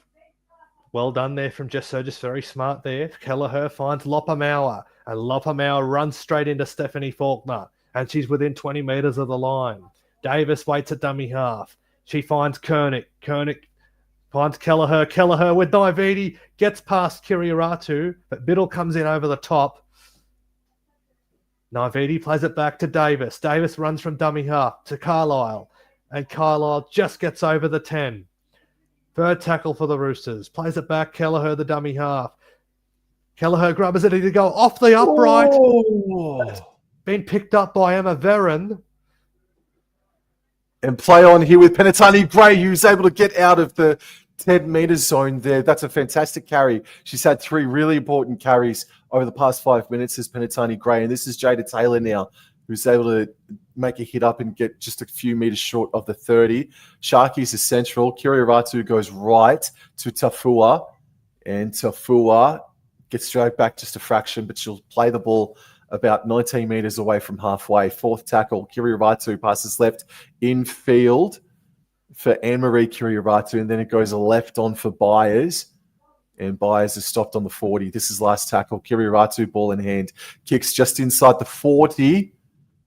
B: Well done there from Jess Surgis. Very smart there. Kelleher finds Lopamauer, and Lopamauer runs straight into Stephanie Faulkner, and she's within 20 metres of the line. Davis waits at dummy half. She finds Koenig. Koenig finds Kelleher. Kelleher with Naividi gets past Kirioratu, but Biddle comes in over the top. Naividi plays it back to Davis. Davis runs from dummy half to Carlisle, and Carlisle just gets over the 10. Third tackle for the Roosters. Plays it back. Kelleher, the dummy half. Kelleher grabs it to go off the upright.
A: Oh.
B: Been picked up by Emma Veron.
A: And play on here with Penatani Gray, who's able to get out of the 10 meters zone there. That's a fantastic carry. She's had 3 really important carries over the past 5 minutes as Penatani Gray. And this is Jada Taylor now, who's able to make a hit up and get just a few meters short of the 30. Sharkies is central. Kiriratu goes right to Tafua. And Tafua gets dragged back just a fraction, but she'll play the ball about 19 meters away from halfway. 4th tackle. Kiriratu passes left in field for Anne-Marie Kiriratu, and then it goes left on for Byers. And Byers is stopped on the 40. This is last tackle. Kiriratu, ball in hand. Kicks just inside the 40.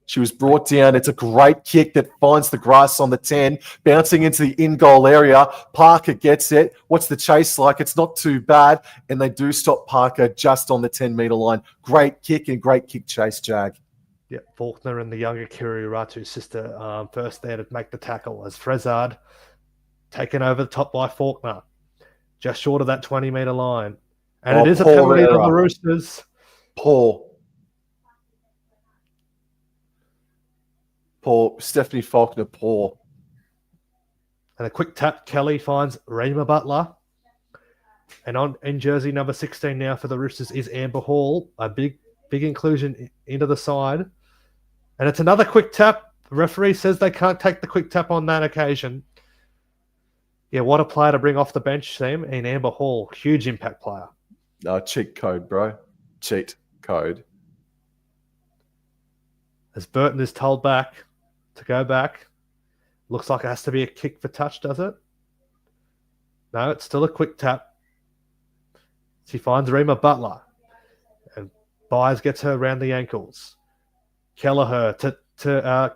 A: She was brought down. It's a great kick that finds the grass on the 10, bouncing into the in-goal area. Parker gets it. What's the chase like? It's not too bad. And they do stop Parker just on the 10-meter line. Great kick and great kick chase, Jag.
B: Yeah, Faulkner and the younger Kiriratu sister first there to make the tackle as Frezard taken over the top by Faulkner. Just short of that 20-meter line. And it is a penalty on the Roosters.
A: Poor Stephanie Faulkner, poor.
B: And a quick tap, Kelly finds Rima Butler. And in jersey number 16 now for the Roosters is Amber Hall. A big inclusion into the side. And it's another quick tap. The referee says they can't take the quick tap on that occasion. Yeah, what a player to bring off the bench team in Amber Hall. Huge impact player.
A: Cheat code, bro. Cheat code.
B: As Burton is told to go back. Looks like it has to be a kick for touch, does it? No, it's still a quick tap. She finds Rima Butler. And Byers gets her around the ankles. Kelleher to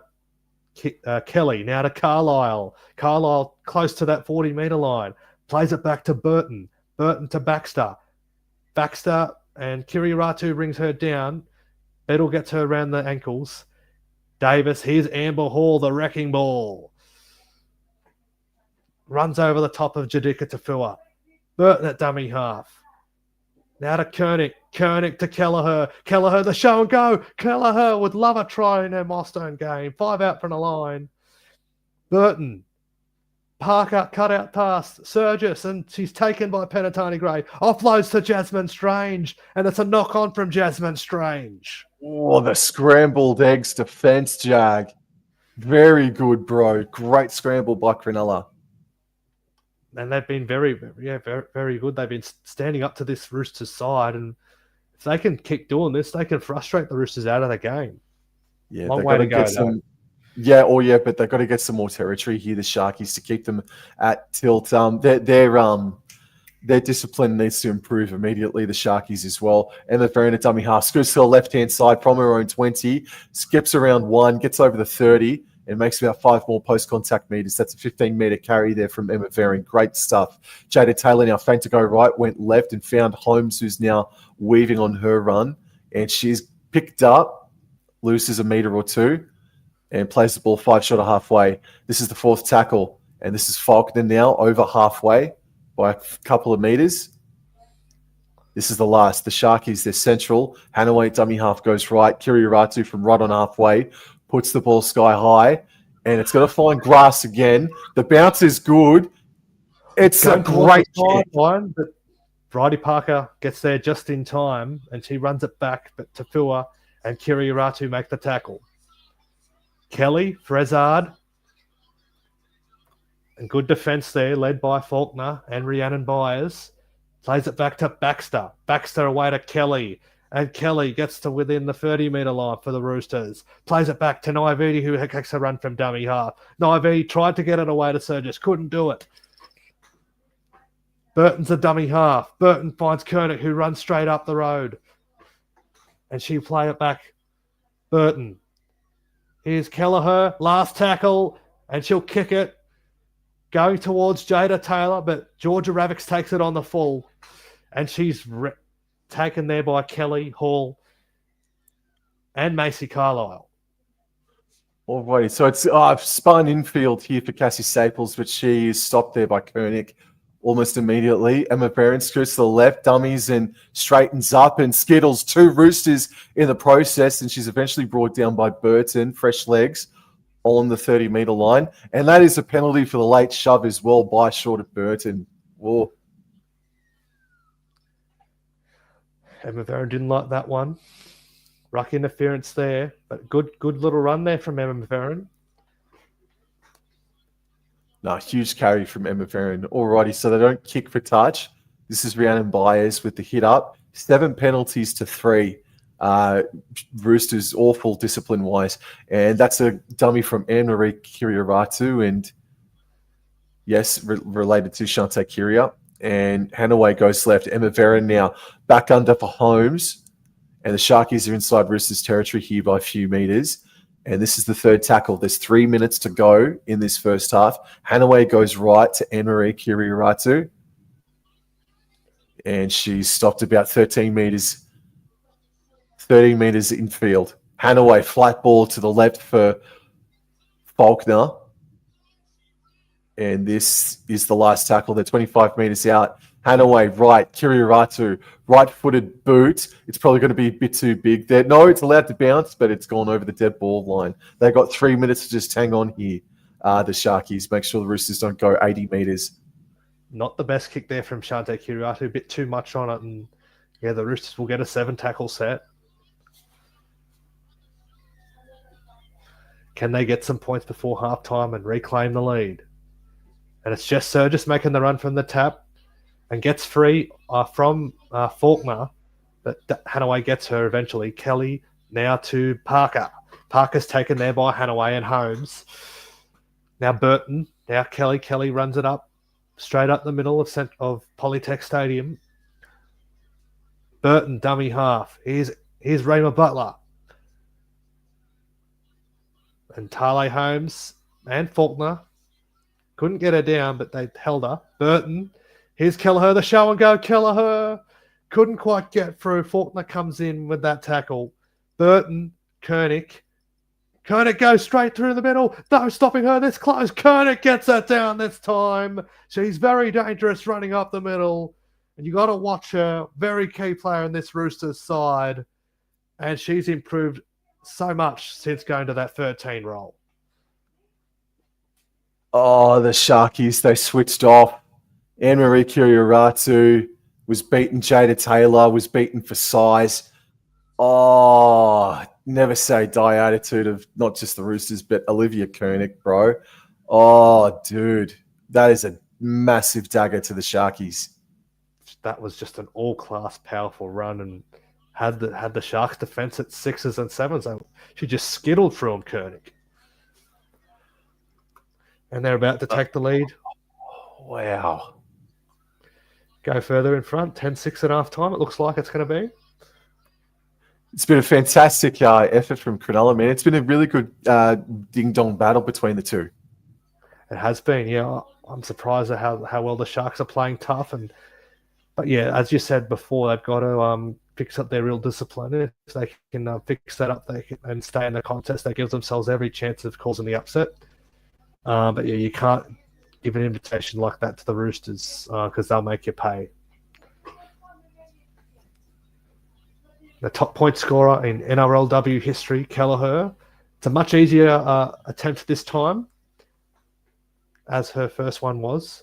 B: Kelly. Now to Carlisle. Carlisle close to that 40-meter line. Plays it back to Burton. Burton to Baxter. Baxter and Kiriratu brings her down. Bettle gets her around the ankles. Davis, here's Amber Hall, the wrecking ball. Runs over the top of Jadika Tafua. Burton at dummy half. Now to Koenig. Koenig to Kelleher. Kelleher, the show and go. Kelleher would love a try in her milestone game. 5 out from the line. Burton. Parker, cut out pass. Surgis, and she's taken by Penatani Gray. Offloads to Jasmine Strange, and it's a knock-on from Jasmine Strange.
A: Oh, the scrambled eggs defense, Jag. Very good, bro. Great scramble by Cronulla.
B: And they've been very, very good. They've been standing up to this Roosters side, and if they can keep doing this, they can frustrate the Roosters out of the game.
A: Yeah,
B: long way to go.
A: But they've got to get some more territory here, the Sharkies, to keep them at tilt. Their discipline needs to improve immediately, the Sharkies as well. And the Verena dummy half scoots to the left-hand side from her own 20, skips around 1, gets over the 30, and makes about 5 more post-contact meters. That's a 15-meter carry there from Emma Vereen. Great stuff. Jada Taylor now feint to go right, went left and found Holmes, who's now weaving on her run. And she's picked up, loses a meter or 2, and plays the ball 5 short of halfway. This is the 4th tackle, and this is Faulkner now over halfway by a couple of meters. This is the last. The Sharkies, they're central. Hanaway dummy half goes right. Kiriratu from right on halfway puts the ball sky high, and it's going to find grass again. The bounce is good. It's a great
B: one, but Bridie Parker gets there just in time, and she runs it back, but Tafua and Kiriratu make the tackle. Kelly, Frezard, and good defense there, led by Faulkner and Rhiannon Byers. Plays it back to Baxter. Baxter away to Kelly. And Kelly gets to within the 30-meter line for the Roosters. Plays it back to Naividi, who takes a run from dummy half. Naividi tried to get it away to Surgis. Couldn't do it. Burton's a dummy half. Burton finds Koenig, who runs straight up the road. And she'll play it back. Burton. Here's Kelleher. Last tackle. And she'll kick it. Going towards Jada Taylor, but Georgia Ravix takes it on the full. And she's taken there by Kelly, Hall, and Macy Carlisle.
A: Alrighty, so it's spun infield here for Cassie Staples, but she is stopped there by Koenig almost immediately. Emma Barron scoots to the left, dummies and straightens up and skittles 2 Roosters in the process, and she's eventually brought down by Burton, fresh legs, on the 30-meter line. And that is a penalty for the late shove as well by short of Burton. Whoa.
B: Emma Veron didn't like that one. Ruck interference there, but good little run there from Emma Veron.
A: No, huge carry from Emma Veron. Alrighty, so they don't kick for touch. This is Rhiannon Byers with the hit up. 7 penalties to 3. Roosters awful discipline-wise. And that's a dummy from Anne-Marie Kiriaratu and, yes, related to Shante Kiria. And Hanaway goes left. Emma Veron now back under for Holmes. And the Sharkies are inside Roosters territory here by a few metres. And this is the third tackle. There's 3 minutes to go in this first half. Hanaway goes right to Anne-Marie Kiriaratu. And she's stopped about 13 metres infield. Hanaway flat ball to the left for Faulkner. And this is the last tackle. They're 25 metres out. Hanaway right, Kiriaratu, right-footed boot. It's probably going to be a bit too big there. No, it's allowed to bounce, but it's gone over the dead ball line. They've got 3 minutes to just hang on here, the Sharkies. Make sure the Roosters don't go 80 metres.
B: Not the best kick there from Shante Kiriaratu. A bit too much on it. And yeah, the Roosters will get a 7-tackle set. Can they get some points before halftime and reclaim the lead? And it's just Surgis making the run from the tap and gets free from Faulkner. But Hanaway gets her eventually. Kelly now to Parker. Parker's taken there by Hanaway and Holmes. Now Burton. Now Kelly. Kelly runs it up straight up the middle of Polytech Stadium. Burton, dummy half. Here's Rayma Butler. And Tale Holmes and Faulkner. Couldn't get her down, but they held her. Burton. Here's Kelleher, the show and go. Kelleher couldn't quite get through. Faulkner comes in with that tackle. Burton, Koenig. Koenig goes straight through the middle. No stopping her this close. Koenig gets that down this time. She's very dangerous running up the middle. And you got to watch her. Very key player in this Roosters side. And she's improved so much since going to that 13 role.
A: Oh, the Sharkies, they switched off. Anne-Marie Kiriaratu was beaten. Jada Taylor was beaten for size. Oh, never say die attitude of not just the Roosters, but Olivia Koenig, bro. Oh, dude, that is a massive dagger to the Sharkies.
B: That was just an all-class, powerful run and had the Sharks defense at 6s and 7s. So she just skittled through them, Koenig. And they're about to take the lead.
A: Wow.
B: Go further in front, 10-6 at half time, it looks like it's going to be.
A: It's been a fantastic effort from Cronulla, man. It's been a really good ding-dong battle between the two.
B: It has been, yeah. I'm surprised at how well the Sharks are playing tough. But yeah, as you said before, they've got to fix up their real discipline. If they can fix that up and stay in the contest, that gives themselves every chance of causing the upset. But yeah, you can't give an invitation like that to the Roosters because they'll make you pay. The top point scorer in NRLW history, Kelleher. It's a much easier attempt this time, as her first one was,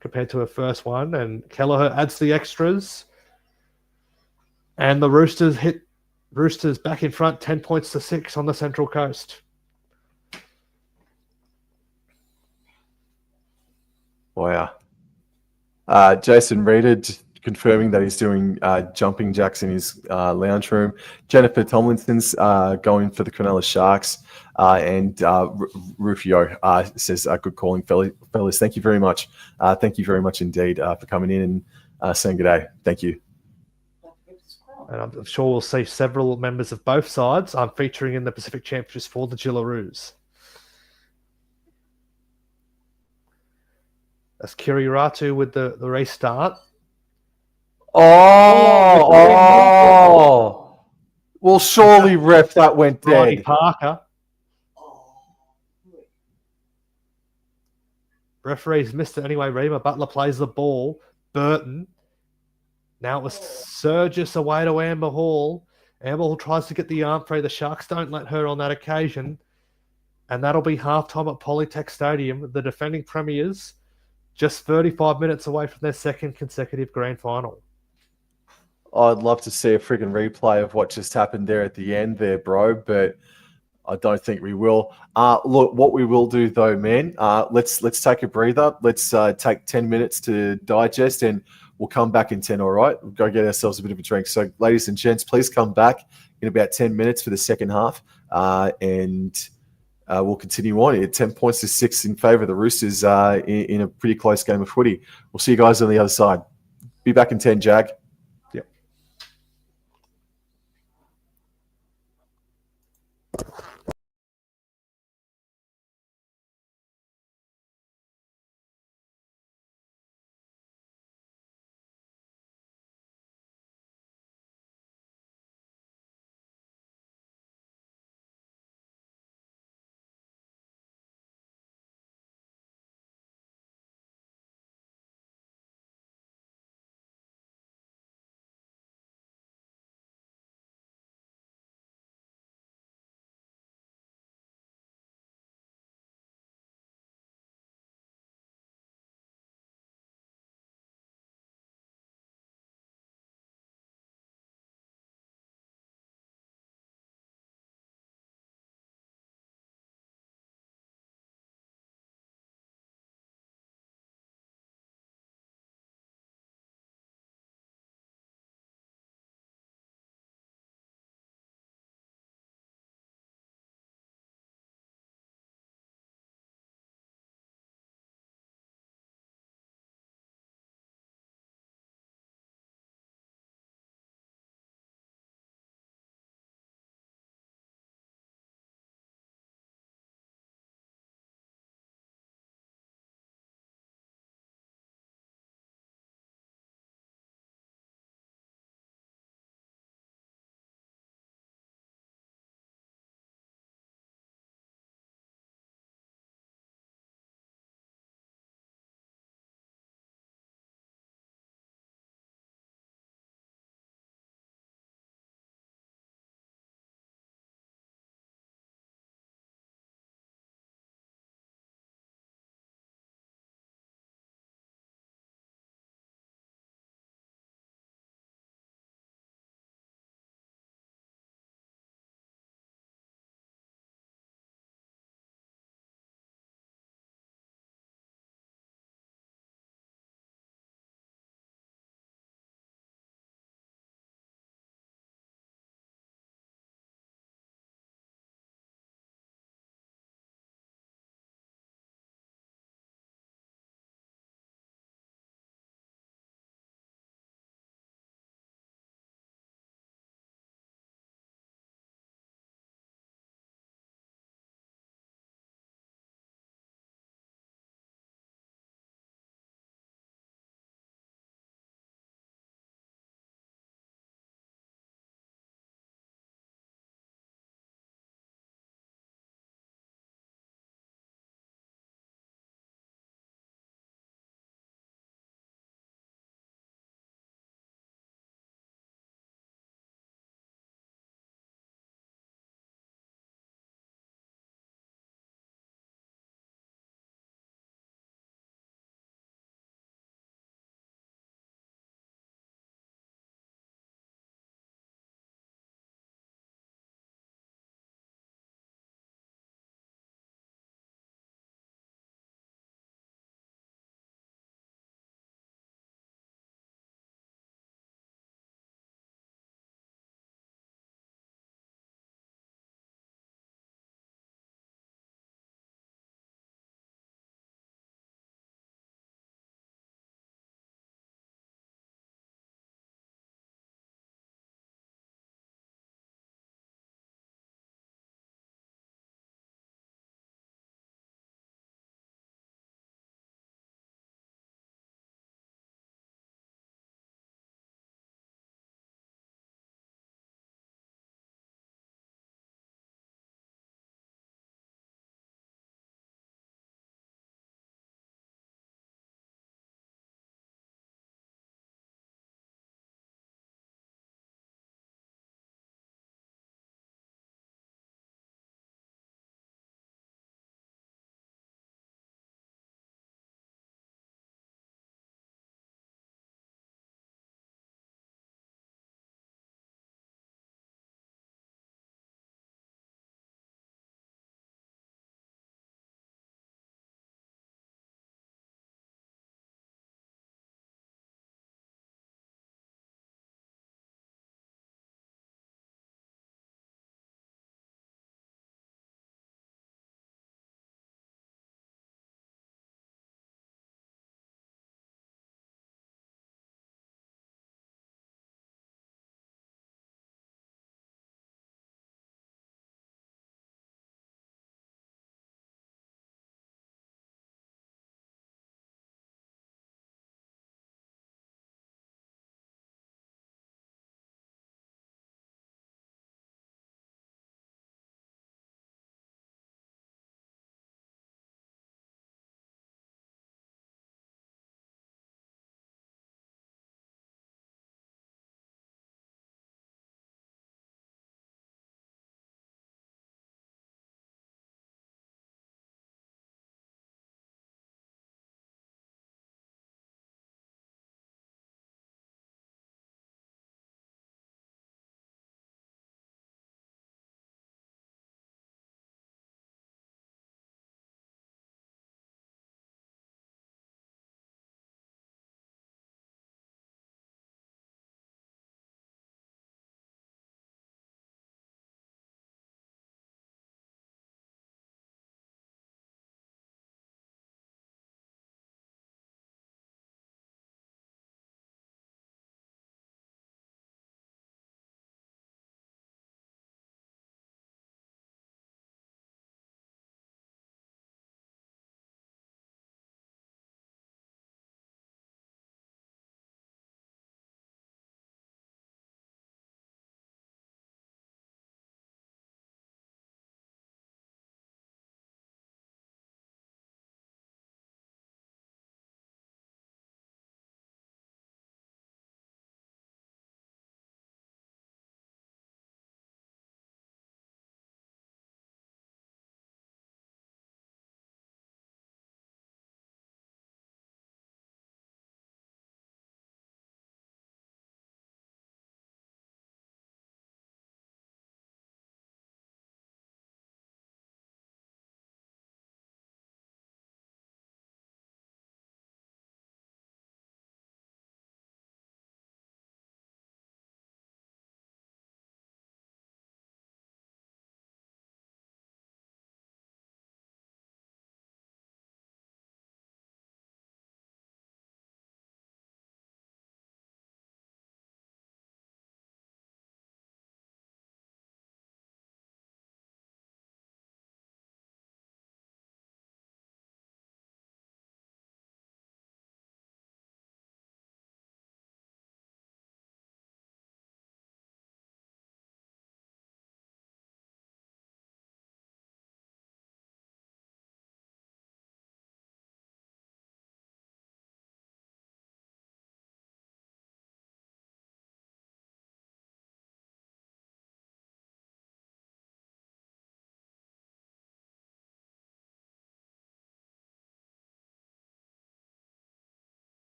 B: compared to her first one. And Kelleher adds the extras. And the Roosters back in front, 10 points to 6 on the Central Coast.
A: Wow. Jason Reeder confirming that he's doing jumping jacks in his lounge room. Jennifer Tomlinson's going for the Cronulla Sharks. And Rufio says, good calling, fellas. Thank you very much. Thank you very much indeed for coming in and saying good day. Thank you.
B: And I'm sure we'll see several members of both sides featuring in the Pacific Championships for the Gillaroos. That's Kiriaratu with the restart.
A: Oh! Well, surely, ref, that went dead.
B: Parker. Referees missed it anyway. Rima Butler plays the ball. Burton. Now it was Surgis away to Amber Hall. Amber Hall tries to get the arm free. The Sharks don't let her on that occasion. And that'll be halftime at Polytech Stadium. The defending premiers just 35 minutes away from their second consecutive grand final.
A: I'd love to see a friggin' replay of what just happened there at the end there, bro, but I don't think we will. Look, what we will do though, man, let's take a breather. Let's take 10 minutes to digest, and we'll come back in 10, all right? We'll go get ourselves a bit of a drink. So, ladies and gents, please come back in about 10 minutes for the second half, and we'll continue on. 10 points to 6 in favour of the Roosters in a pretty close game of footy. We'll see you guys on the other side. Be back in 10, Jag.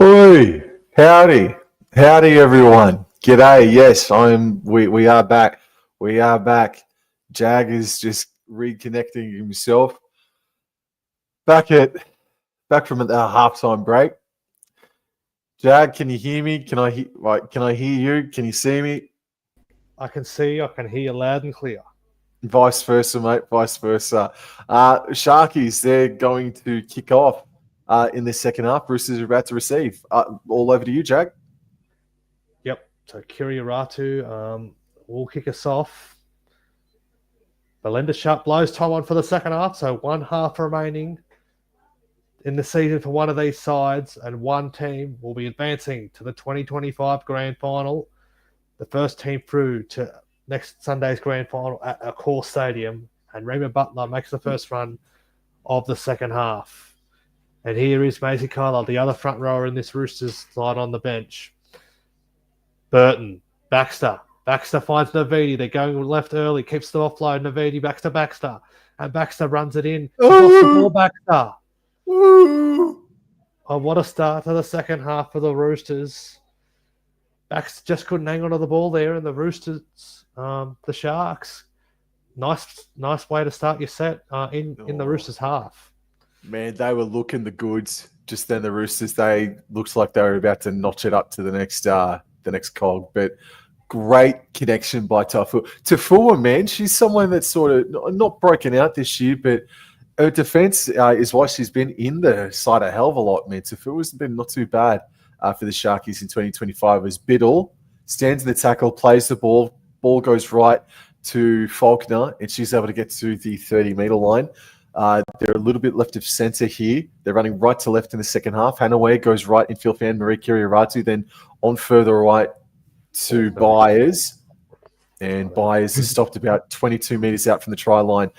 A: Oi, howdy, howdy, everyone. G'day. Yes, We are back. We are back. Jag is just reconnecting himself. Back from our halftime break. Jag, can you hear me? Can I hear you? Can you see me?
B: I can see, I can hear you loud and clear.
A: Vice versa, mate. Vice versa. Sharkies, they're going to kick off in the second half. Roosters are about to receive. All over to you, Jag.
B: Yep. So Kiri Ratu will kick us off. Belinda Sharp blows time on for the second half. So 1 half remaining in the season for one of these sides, and one team will be advancing to the 2025 grand final. The first team through to next Sunday's grand final at Accor Stadium, and Reba Butler makes the first run of the second half. And here is Maisie Carlisle, the other front rower in this Roosters side on the bench. Burton, Baxter. Baxter finds Navidi. They're going left early, keeps the offload. Navidi back to Baxter, and Baxter runs it in. Lost the ball, Baxter. Oh, what a start to the second half for the Roosters. Baxter just couldn't hang on to the ball there, and the Roosters, the Sharks, nice way to start your set in the Roosters half.
A: Man, they were looking the goods. Just then, the Roosters, they looked like they were about to notch it up to the next cog. But great connection by Tafua. Tafua, man, she's someone that's sort of not broken out this year, but her defense is why she's been in the side a hell of a lot, man. Tafua's been not too bad for the Sharkies in 2025. As Biddle stands in the tackle, plays the ball goes right to Faulkner, and she's able to get to the 30-meter line. They're a little bit left of centre here. They're running right to left in the second half. Hanaway goes right in field fan Marie Kiriaratu, then on further right to Byers. And Byers is stopped about 22 metres out from the try line.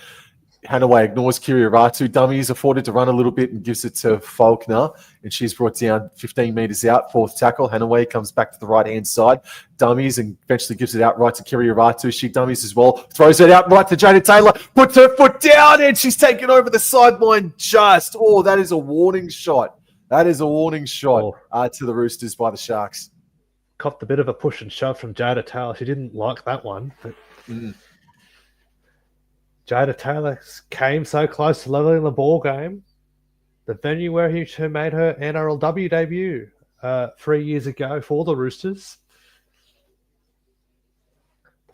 A: Hanaway ignores Kiriaratu. Dummy is afforded to run a little bit and gives it to Faulkner. And she's brought down 15 metres out, fourth tackle. Hanaway comes back to the right-hand side. Dummies and eventually gives it out right to Kiriaratu. She dummies as well. Throws it out right to Jada Taylor. Puts her foot down and she's taken over the sideline just. Oh, that is a warning shot. That is a warning shot to the Roosters by the Sharks.
B: Copped a bit of a push and shove from Jada Taylor. She didn't like that one, but... Jada Taylor came so close to leveling the ball game. The venue where she made her NRLW debut 3 years ago for the Roosters.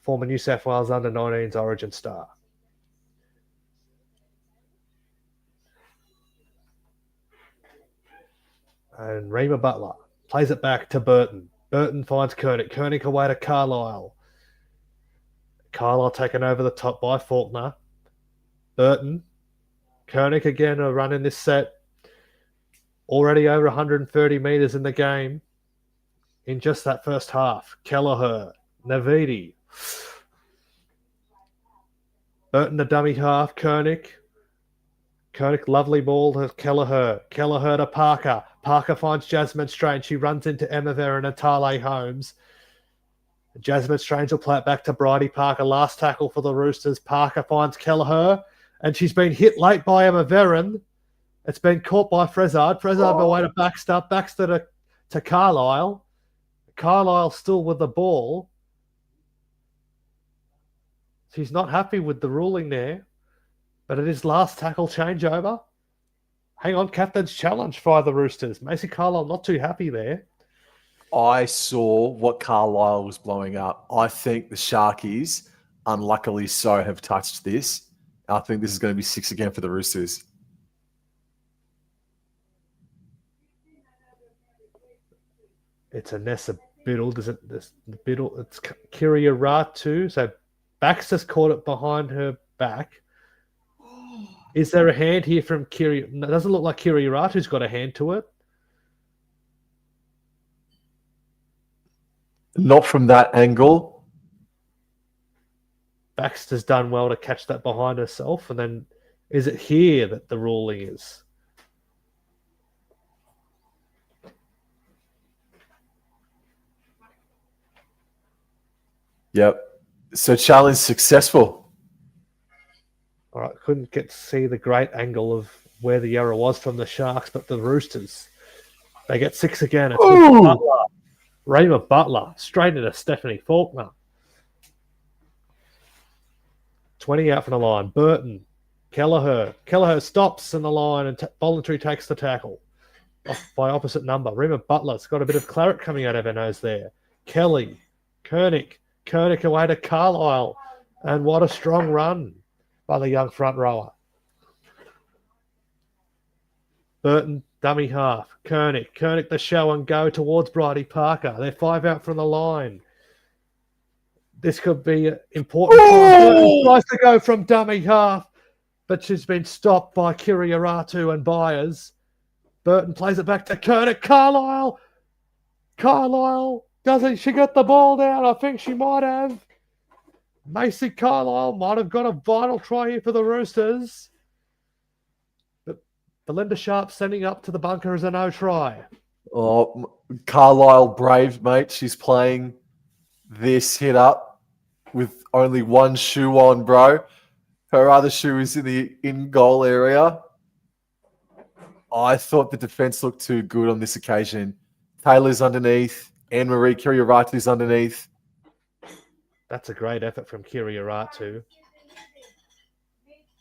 B: Former New South Wales under-19s Origin star. And Reba Butler plays it back to Burton. Burton finds Koenig. Koenig away to Carlisle. Carlisle taken over the top by Faulkner. Burton, Koenig again are running this set. Already over 130 metres in the game in just that first half. Kelleher, Navidi. Burton the dummy half, Koenig. Koenig, lovely ball to Kelleher. Kelleher to Parker. Parker finds Jasmine Strange. She runs into Emma Vera and Atale Holmes. Jasmine Strange will play it back to Bridie Parker. Last tackle for the Roosters. Parker finds Kelleher. And she's been hit late by Emma Veron. It's been caught by Frezard. Frezard away to Baxter. Baxter to Carlisle. Carlisle still with the ball. She's not happy with the ruling there. But it is last tackle changeover. Hang on, captain's challenge by the Roosters. Macy Carlisle not too happy there.
A: I saw what Carlisle was blowing up. I think the Sharkies, unluckily so, have touched this. I think this is going to be 6 again for the Roosters.
B: It's a Nessa Biddle. Biddle? It's Kiriaratu. So Baxter's caught it behind her back. Is there a hand here from Kiri? It doesn't look like Kiriaratu's got a hand to it.
A: Not from that angle.
B: Baxter's done well to catch that behind herself. And then is it here that the ruling is?
A: Yep. So challenge successful.
B: All right. Couldn't get to see the great angle of where the error was from the Sharks, but the Roosters They get 6 again. It's with Butler. Rima Butler straight into Stephanie Faulkner. 20 out from the line. Burton. Kelleher. Kelleher stops in the line and voluntary takes the tackle. Off by opposite number. Rima Butler's got a bit of claret coming out of her nose there. Kelly. Koenig. Koenig away to Carlisle. And what a strong run by the young front rower. Burton, dummy half. Koenig the show and go towards Bridie Parker. They're 5 out from the line. This could be important. Burton tries to go from dummy half, but she's been stopped by Kiriaratu and Byers. Burton plays it back to Koenig. Carlisle doesn't she got the ball down? I think she might have. Macy Carlisle might have got a vital try here for the Roosters. But Belinda Sharp sending up to the bunker as a no try.
A: Oh, Carlisle brave, mate. She's playing this hit up with only one shoe on, bro. Her other shoe is in the in-goal area. I thought the defense looked too good on this occasion. Taylor's underneath. Anne-Marie Kiriaratu's underneath.
B: That's a great effort from Kiriaratu.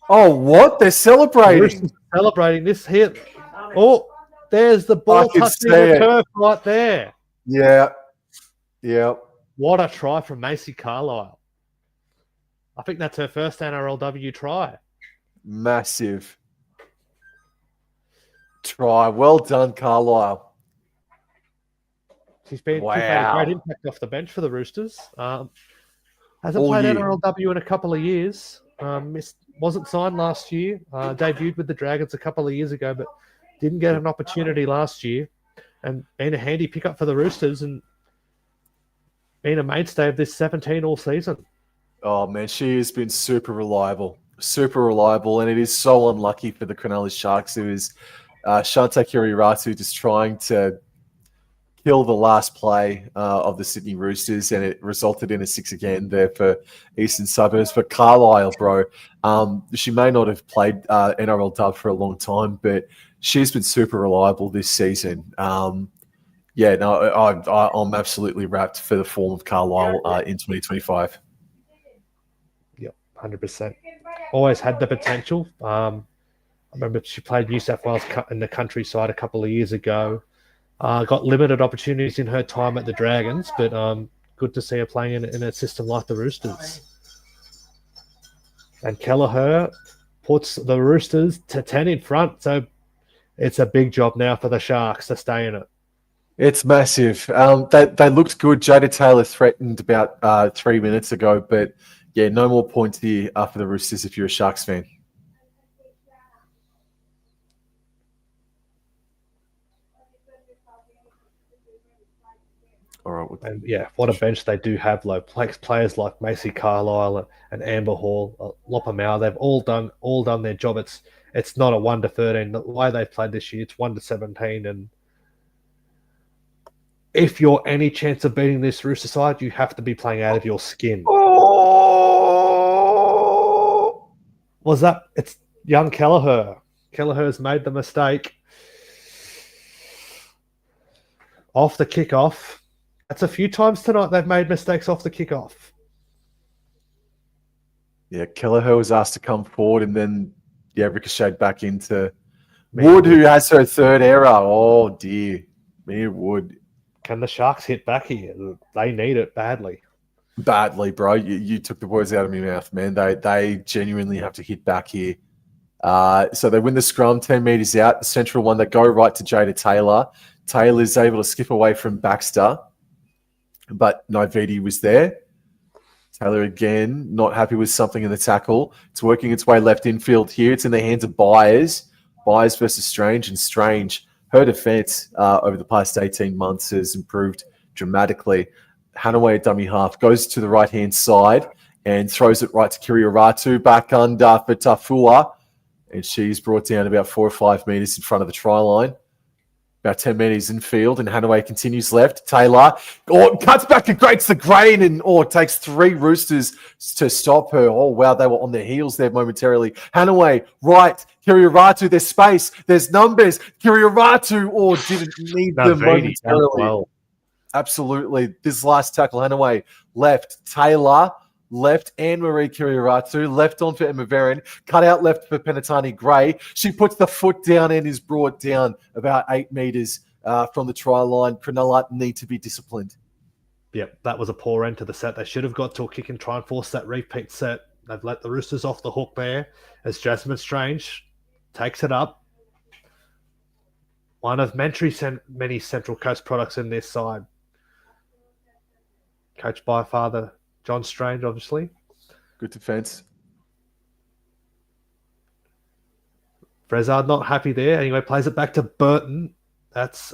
A: Oh, what? They're celebrating.
B: Celebrating this hit. Oh, there's the ball touching the turf right there.
A: Yeah.
B: What a try from Macy Carlisle. I think that's her first NRLW try.
A: Massive try. Well done, Carlisle.
B: She's made a great impact off the bench for the Roosters. Hasn't played NRLW in a couple of years. Wasn't signed last year. Debuted with the Dragons a couple of years ago, but didn't get an opportunity last year. And been a handy pickup for the Roosters and been a mainstay of this 17 all season.
A: Oh, man, she has been super reliable. And it is so unlucky for the Cronulla Sharks. It was Shante Kiriaratu just trying to kill the last play of the Sydney Roosters, and it resulted in a 6 again there for Eastern Suburbs. But Carlisle, bro, she may not have played NRLW for a long time, but she's been super reliable this season. I'm absolutely wrapped for the form of Carlisle in 2025.
B: Yep, 100%. Always had the potential. I remember she played New South Wales in the countryside a couple of years ago. Got limited opportunities in her time at the Dragons, but good to see her playing in a system like the Roosters. And Kelleher puts the Roosters to 10 in front, so it's a big job now for the Sharks to stay in it.
A: It's massive. They looked good. Jada Taylor threatened about 3 minutes ago, but yeah, no more points here for the Roosters if you're a Sharks fan. All right.
B: And yeah, what a bench they do have. Players like Macy Carlisle and Amber Hall, Lopamau, they've all done their job. It's not a 1-13. The way they've played this year, it's 1-17. And if you're any chance of beating this Rooster side, you have to be playing out of your skin.
A: Oh!
B: It's young Kelleher. Kelleher's made the mistake. Off the kickoff. That's a few times tonight they've made mistakes off the kickoff.
A: Yeah, Kelleher was asked to come forward and then, ricocheted back into Wood, who has her third error. Oh, dear. Mia Wood.
B: Can the Sharks hit back here? They need it badly.
A: Badly, bro. You took the words out of my mouth, man. They genuinely have to hit back here. So they win the scrum, 10 metres out. The central one, they go right to Jada Taylor. Taylor's able to skip away from Baxter, but Naividi was there. Taylor again, not happy with something in the tackle. It's working its way left infield here. It's in the hands of Byers. Byers versus Strange, and Strange, her defence over the past 18 months has improved dramatically. Hanaway at dummy half goes to the right-hand side and throws it right to Kiriaratu, back under for Tafua, and she's brought down about 4 or 5 metres in front of the try line. about 10 metres in field, and Hanaway continues left. Taylor cuts back and grates the grain, and it takes 3 Roosters to stop her. Oh, wow, they were on their heels there momentarily. Hanaway, right. Kirioratu, there's space. There's numbers. Kirioratu, didn't need them momentarily. Well. Absolutely. This last tackle, Hanaway, left. Taylor, left, Anne-Marie Kirioratu, left on for Emma Veron, cut out left for Penatani Gray. She puts the foot down and is brought down about 8 metres from the try line. Cronulla need to be disciplined.
B: Yep, that was a poor end to the set. They should have got to a kick and try and force that repeat set. They've let the Roosters off the hook there as Jasmine Strange takes it up. One of many Central Coast products in this side. Coached by father John Strange, obviously.
A: Good defense.
B: Frezard not happy there. Anyway, plays it back to Burton. That's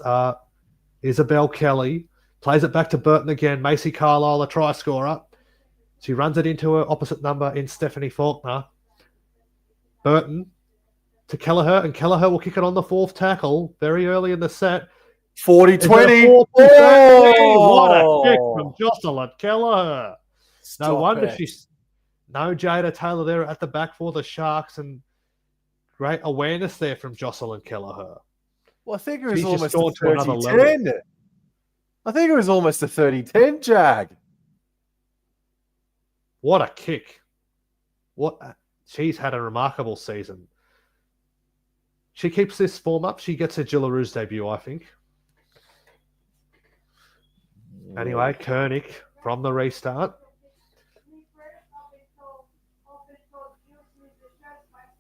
B: Isabel Kelly. Plays it back to Burton again. Macy Carlisle, a try scorer. She runs it into her opposite number in Stephanie Faulkner. Burton to Kelleher, and Kelleher will kick it on the 4th tackle very early in the set.
A: 40-20.
B: What a kick from Jocelyn Kelleher. No wonder she's no Jada Taylor there at the back for the Sharks, and great awareness there from Jocelyn Kelleher.
A: Well, I think it was almost a 30-10. I think it was almost a 30-10, Jag.
B: What a kick. She's had a remarkable season. She keeps this form up. She gets a Jillaroos debut, I think. Anyway, Koenig from the restart.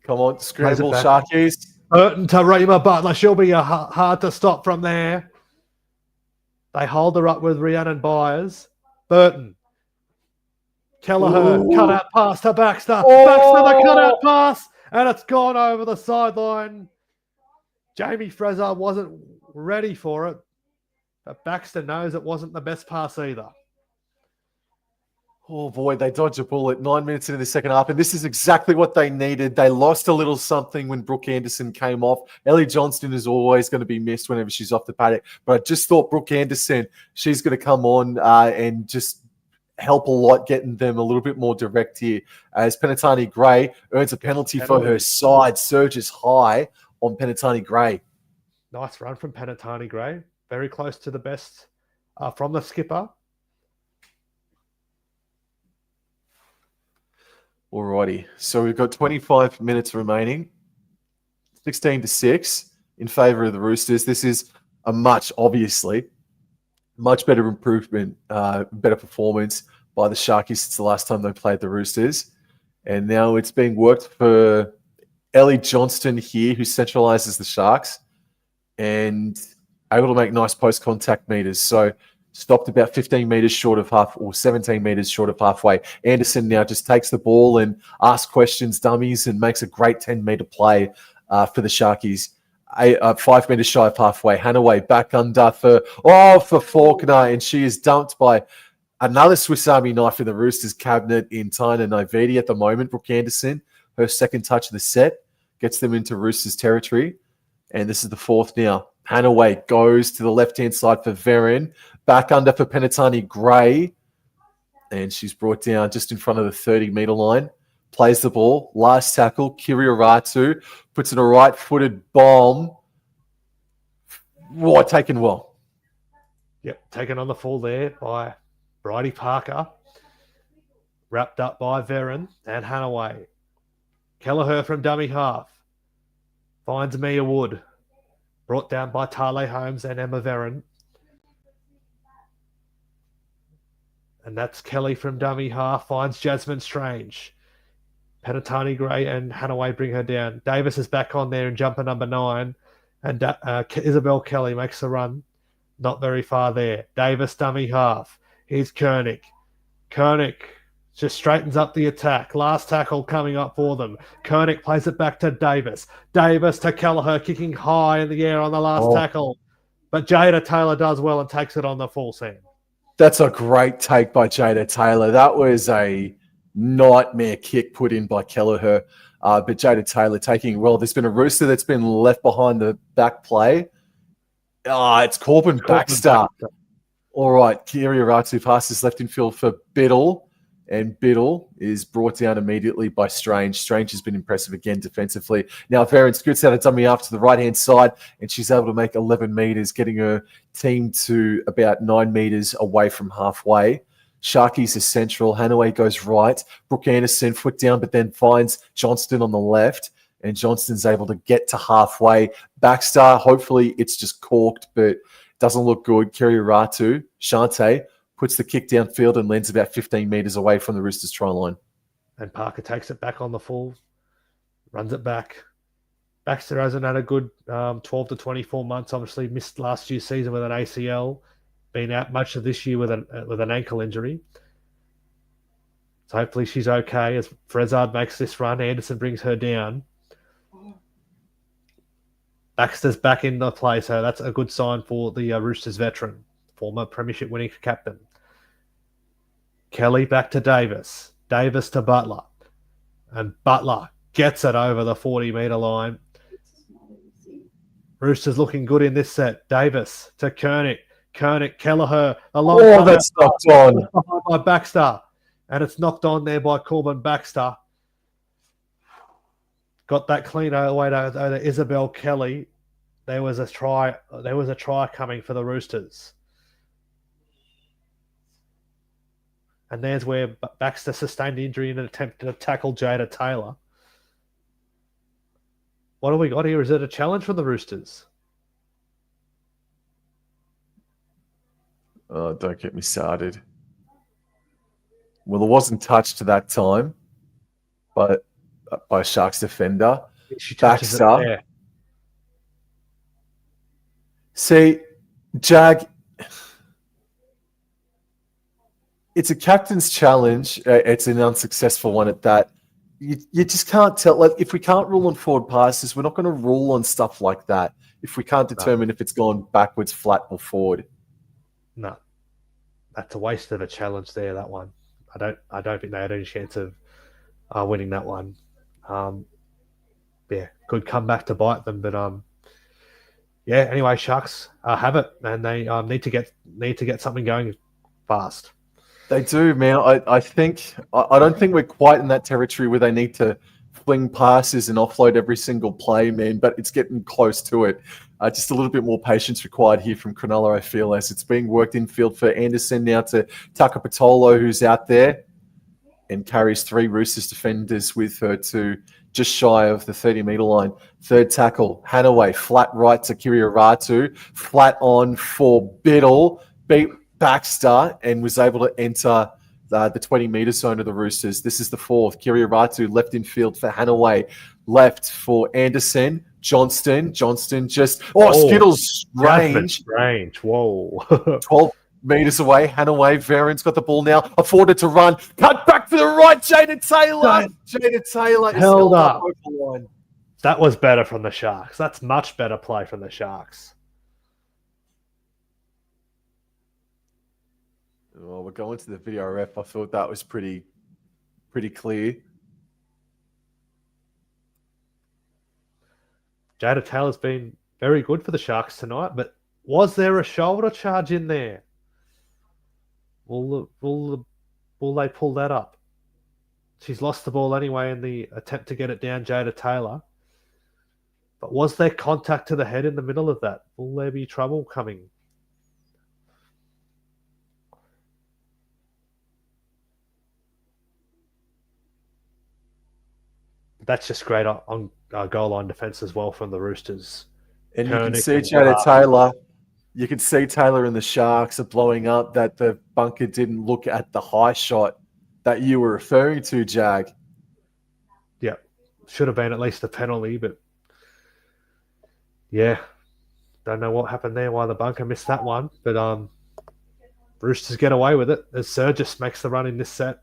A: Come on, scramble, Sharkies.
B: Burton to Rima Butler. She'll be hard to stop from there. They hold her up with Rhiannon Byers. Burton. Kelleher, cut out pass to Baxter. Baxter, the cut out pass, and it's gone over the sideline. Jamie Fraser wasn't ready for it, but Baxter knows it wasn't the best pass either.
A: Oh, boy, they dodge a bullet 9 minutes into the second half, and this is exactly what they needed. They lost a little something when Brooke Anderson came off. Ellie Johnston is always going to be missed whenever she's off the paddock, but I just thought Brooke Anderson, she's going to come on and just help a lot, getting them a little bit more direct here, as Penatani Gray earns a penalty for her side, surges high on Penatani Gray.
B: Nice run from Penatani Gray. Very close to the best from the skipper.
A: Alrighty, so we've got 25 minutes remaining. 16-6 in favour of the Roosters. This is obviously much better improvement, better performance by the Sharkies since the last time they played the Roosters. And now it's being worked for Ellie Johnston here, who centralises the Sharks and able to make nice post-contact meters. So stopped about 15 metres short of 17 metres short of halfway. Anderson now just takes the ball and asks questions, dummies, and makes a great 10-metre play for the Sharkies. 5 metres shy of halfway. Hanaway back under for Faulkner, and she is dumped by another Swiss Army knife in the Roosters cabinet in Tyna Naivedi at the moment. Brooke Anderson, her second touch of the set, gets them into Roosters territory. And this is the 4th now. Hanaway goes to the left-hand side for Veron. Back under for Penatani Gray. And she's brought down just in front of the 30-metre line. Plays the ball. Last tackle, Kirioratu. Puts in a right-footed bomb. Taken well.
B: Yep, taken on the full there by Bridie Parker. Wrapped up by Veron and Hanaway. Kelleher from dummy half. Finds Mia Wood. Brought down by Tale Holmes and Emma Veron. And that's Kelly from dummy half. Finds Jasmine Strange. Penatani Gray and Hanaway bring her down. Davis is back on there in jumper number 9. And Isabel Kelly makes the run. Not very far there. Davis dummy half. Here's Koenig. Koenig just straightens up the attack. Last tackle coming up for them. Koenig plays it back to Davis. Davis to Kelleher, kicking high in the air on the last tackle. But Jada Taylor does well and takes it on the full seam.
A: That's a great take by Jada Taylor. That was a nightmare kick put in by Kelleher. But Jada Taylor taking well. There's been a Rooster that's been left behind the back play. It's Corbin Baxter. All right, Kirioratu passes left in field for Biddle, and Biddle is brought down immediately by Strange. Strange has been impressive again defensively. Now, Varen scoots out a dummy after the right-hand side, and she's able to make 11 metres, getting her team to about 9 metres away from halfway. Sharkies is central. Hanaway goes right. Brooke Anderson, foot down, but then finds Johnston on the left, and Johnston's able to get to halfway. Baxter, hopefully it's just corked, but doesn't look good. Kirioratu, Shante, puts the kick downfield and lands about 15 metres away from the Roosters try line.
B: And Parker takes it back on the full, runs it back. Baxter hasn't had a good 12 to 24 months. Obviously missed last year's season with an ACL, been out much of this year with an ankle injury. So hopefully she's okay as Frezard makes this run. Anderson brings her down. Baxter's back in the play, so that's a good sign for the Roosters veteran, former premiership winning captain. Kelly back to Davis. Davis to Butler. And Butler gets it over the 40-metre line. Roosters looking good in this set. Davis to Koenig. Koenig, Kelleher.
A: That's knocked on.
B: By Baxter. And it's knocked on there by Corbin Baxter. Got that clean away to Isabel Kelly. There was a try coming for the Roosters. And there's where Baxter sustained injury in an attempt to tackle Jada Taylor. What have we got here? Is it a challenge for the Roosters?
A: Oh, don't get me started. Well, it wasn't touched to that time, but by Sharks defender.
B: She touches
A: Baxter.
B: it there.
A: See, Jag, it's a captain's challenge. It's an unsuccessful one at that. You just can't tell. Like, if we can't rule on forward passes, we're not going to rule on stuff like that. If we can't determine if it's gone backwards, flat, or forward.
B: No, that's a waste of a challenge there. That one, I don't think they had any chance of winning that one. Yeah, could come back to bite them, but yeah. Anyway, Sharks have it, and they need to get something going fast.
A: They do, man. I think I don't think we're quite in that territory where they need to fling passes and offload every single play, man. But it's getting close to it. Just a little bit more patience required here from Cronulla, I feel, as it's being worked in field for Anderson now to Tucker Patolo, who's out there and carries 3 Roosters defenders with her to just shy of the 30-metre line. Third tackle, Hanaway, flat right to Kirioratu, flat on for Biddle, beat Baxter, and was able to enter the 20-metre zone of the Roosters. This is the fourth. Kirioratu left in field for Hanaway, left for Anderson. Johnston just... Skittles,
B: Strange. Whoa.
A: 12 metres away. Hanaway, Varen's got the ball now. Afforded to run. Cut back to the right. Jada Taylor. Jada Taylor is held up over the line.
B: That was better from the Sharks. That's much better play from the Sharks.
A: Well, we're going to the video ref. I thought that was pretty clear.
B: Jada Taylor's been very good for the Sharks tonight, but was there a shoulder charge in there? Will they pull that up? She's lost the ball anyway in the attempt to get it down, Jada Taylor. But was there contact to the head in the middle of that? Will there be trouble coming? That's just great on goal line defense as well from the Roosters.
A: And you can see Jada Taylor. You can see Taylor and the Sharks are blowing up that the bunker didn't look at the high shot that you were referring to, Jag.
B: Yeah, should have been at least a penalty, but yeah, don't know what happened there, why the bunker missed that one. But Roosters get away with it as Surgis makes the run in this set.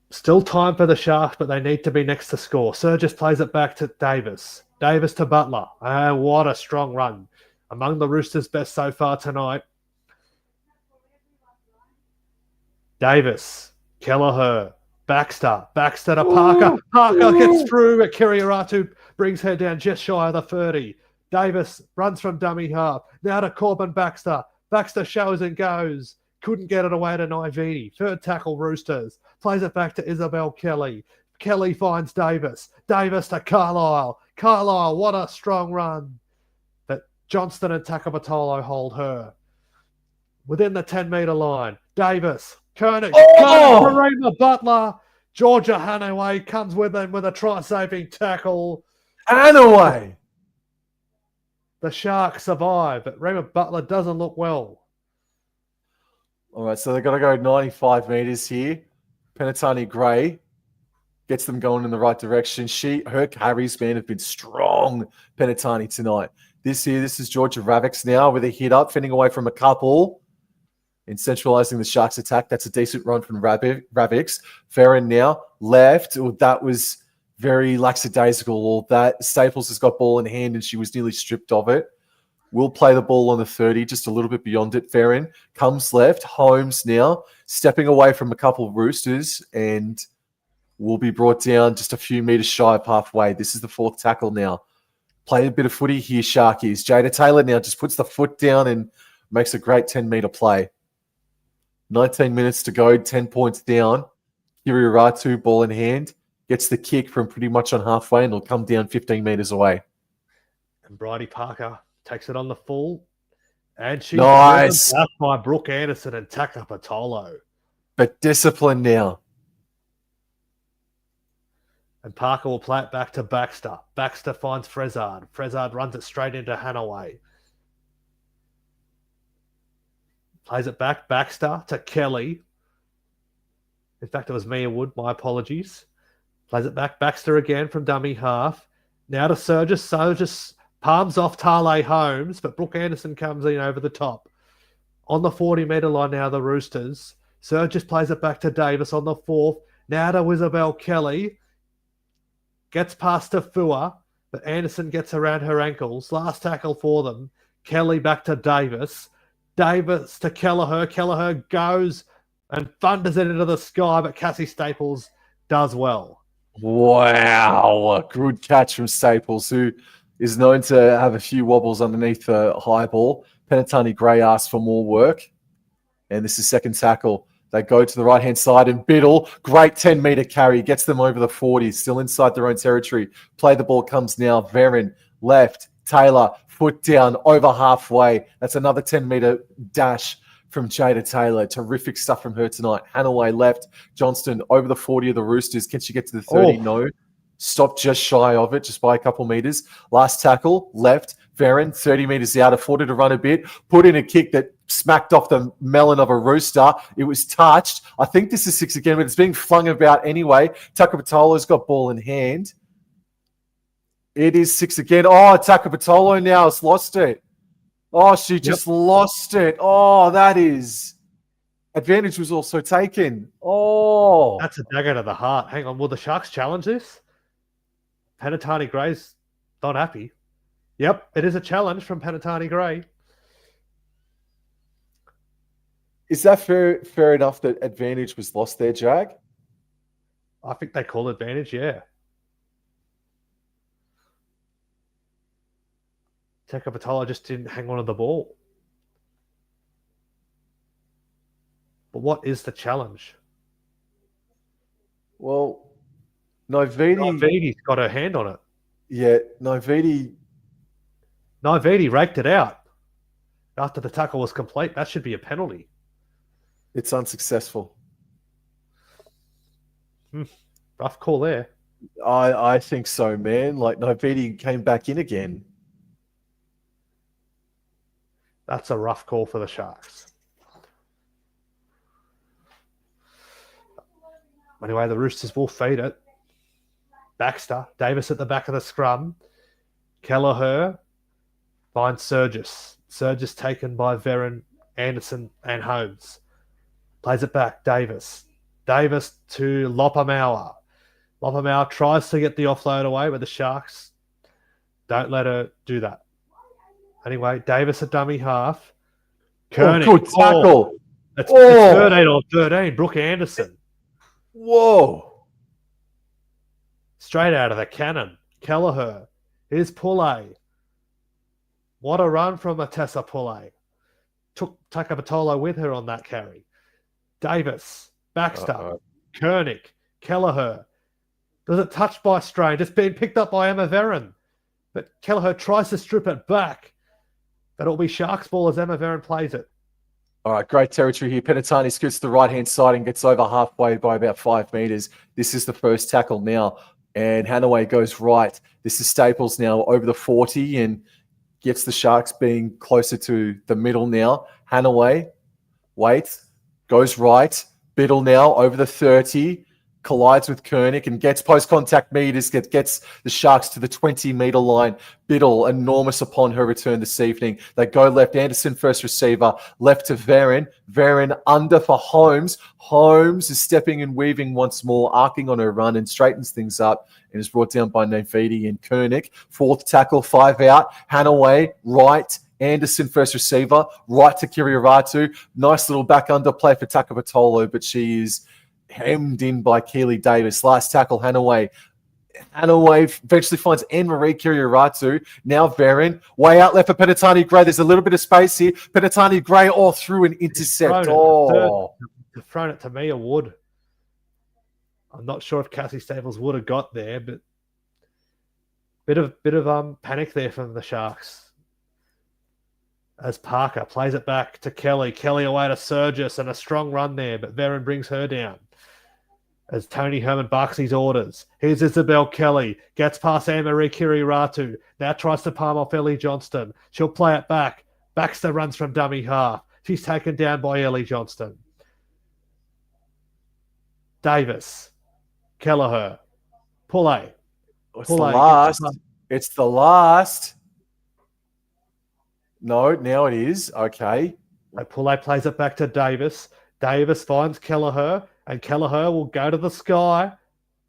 B: Still time for the Sharks, but they need to be next to score. Surgis plays it back to Davis. Davis to Butler. What a strong run. Among the Roosters' best so far tonight. Davis. Kelleher. Baxter to Parker.
A: Ooh.
B: Parker
A: Ooh.
B: gets through, but Kiriaratu brings her down just shy of the 30. Davis runs from dummy half. Now to Corbin Baxter. Baxter shows and goes. Couldn't get it away to Naivini. Third tackle, Roosters. Plays it back to Isabel Kelly. Kelly finds Davis. Davis to Carlisle. Carlisle, what a strong run. But Johnston and Takabatolo hold her. Within the 10-metre line, Davis. Koenig. Karima Butler. Georgia Hanaway comes with him with a try-saving tackle.
A: Hanaway.
B: The Sharks survive, but Rima Butler doesn't look well.
A: All right, so they've got to go 95 metres here. Penatani Gray gets them going in the right direction. Her carries, man, have been strong, Penatani, tonight. This is Georgia Ravix now with a hit up, fending away from a couple and centralising the Sharks' attack. That's a decent run from Ravix. Farron now left. Oh, that was very lackadaisical. All that. Staples has got ball in hand and she was nearly stripped of it. Will play the ball on the 30, just a little bit beyond it. Farron comes left. Holmes now stepping away from a couple of Roosters and will be brought down just a few metres shy of halfway. This is the fourth tackle now. Play a bit of footy here, Sharkies. Jada Taylor now just puts the foot down and makes a great 10-metre play. 19 minutes to go, 10 points down. Kiriaratu, ball in hand, gets the kick from pretty much on halfway and will come down 15 metres away.
B: And Bridie Parker takes it on the full. And she's
A: nice
B: by Brooke Anderson and Taka Patolo.
A: But discipline now.
B: And Parker will play it back to Baxter. Baxter finds Frezard. Frezard runs it straight into Hanaway. Plays it back, Baxter to Kelly. In fact, it was Mia Wood. My apologies. Plays it back, Baxter again from dummy half. Now to Surgis. Surgis palms off Tale Holmes, but Brooke Anderson comes in over the top. On the 40-metre line now, the Roosters. Surgis plays it back to Davis on the fourth. Now to Isabel Kelly. Gets past to Fua, but Anderson gets around her ankles. Last tackle for them. Kelly back to Davis. Davis to Kelleher. Kelleher goes and thunders it into the sky, but Cassie Staples does well.
A: Wow. A good catch from Staples, who is known to have a few wobbles underneath the high ball. Penatani Gray asks for more work. And this is second tackle. They go to the right-hand side and Biddle, great 10-metre carry, gets them over the 40, still inside their own territory. Play the ball comes now. Veron, left. Taylor, foot down, over halfway. That's another 10-metre dash from Jada Taylor. Terrific stuff from her tonight. Hanaway left. Johnston over the 40 of the Roosters. Can she get to the 30? No. Stopped just shy of it, just by a couple metres. Last tackle, left. Veron, 30 metres out, afforded to run a bit. Put in a kick that smacked off the melon of a Rooster. It was touched. I think this is 6 again, but it's being flung about anyway. Takapatolo's got ball in hand. It is 6 again. Oh, Takapatolo now has lost it. Oh, she just lost it. Oh, that is... Advantage was also taken. Oh.
B: That's a dagger to the heart. Hang on, will the Sharks challenge this? Penatani Gray's not happy. Yep, it is a challenge from Penatani Gray.
A: Is that fair enough that advantage was lost there, Jag?
B: I think they call advantage, yeah. Tekapatola just didn't hang on to the ball. But what is the challenge?
A: Well, Naivini's
B: got her hand on it.
A: Yeah, Naivini
B: raked it out after the tackle was complete. That should be a penalty.
A: It's unsuccessful.
B: Rough call there.
A: I think so, man. Like, Naivini came back in again.
B: That's a rough call for the Sharks. Anyway, the Roosters will feed it. Baxter, Davis at the back of the scrum. Kelleher finds Surgis. Surgis taken by Veron, Anderson, and Holmes. Plays it back, Davis. Davis to Lopamauer. Lopamauer tries to get the offload away, but the Sharks don't let her do that. Anyway, Davis at dummy half.
A: Koenig. Oh, good tackle.
B: It's 13 on 13. Brooke Anderson.
A: Whoa.
B: Straight out of the cannon. Kelleher. Here's Poulet. What a run from Matessa Poulet. Took Takapatolo with her on that carry. Davis. Baxter. Koenig. Kelleher. Does it touch by Strain? It's being picked up by Emma Veron. But Kelleher tries to strip it back. But it'll be Sharks ball as Emma Veron plays it.
A: All right, great territory here. Penatani scoots to the right-hand side and gets over halfway by about 5 meters. This is the first tackle now. And Hanaway goes right. This is Staples now over the 40 and gets the Sharks being closer to the middle now. Hanaway, goes right. Biddle now over the 30. Collides with Koenig and gets post-contact meters, gets the Sharks to the 20-meter line. Biddle, enormous upon her return this evening. They go left. Anderson, first receiver. Left to Veron. Veron under for Holmes. Holmes is stepping and weaving once more, arcing on her run and straightens things up and is brought down by Nefidi and Koenig. Fourth tackle, 5 out. Hanaway, right. Anderson, first receiver. Right to Kirioratu. Nice little back under play for Takapatolo, but she is hemmed in by Keely Davis. Last tackle, Hanaway. Hanaway eventually finds Anne-Marie Kirioratu. Now Veron. Way out left for Penatani Gray. There's a little bit of space here. Penatani Gray all through an intercept.
B: Thrown it to Mia Wood. I'm not sure if Cassie Staples would have got there, but bit of panic there from the Sharks. As Parker plays it back to Kelly. Kelly away to Surgis and a strong run there, but Veron brings her down. As Tony Herman barks his orders. Here's Isabel Kelly. Gets past Anne-Marie Kirioratu. Now tries to palm off Ellie Johnston. She'll play it back. Baxter runs from dummy half. She's taken down by Ellie Johnston. Davis. Kelleher. Poulet.
A: It's the last. It's the last. No, now it is. Okay.
B: Poulet plays it back to Davis. Davis finds Kelleher, and Kelleher will go to the sky,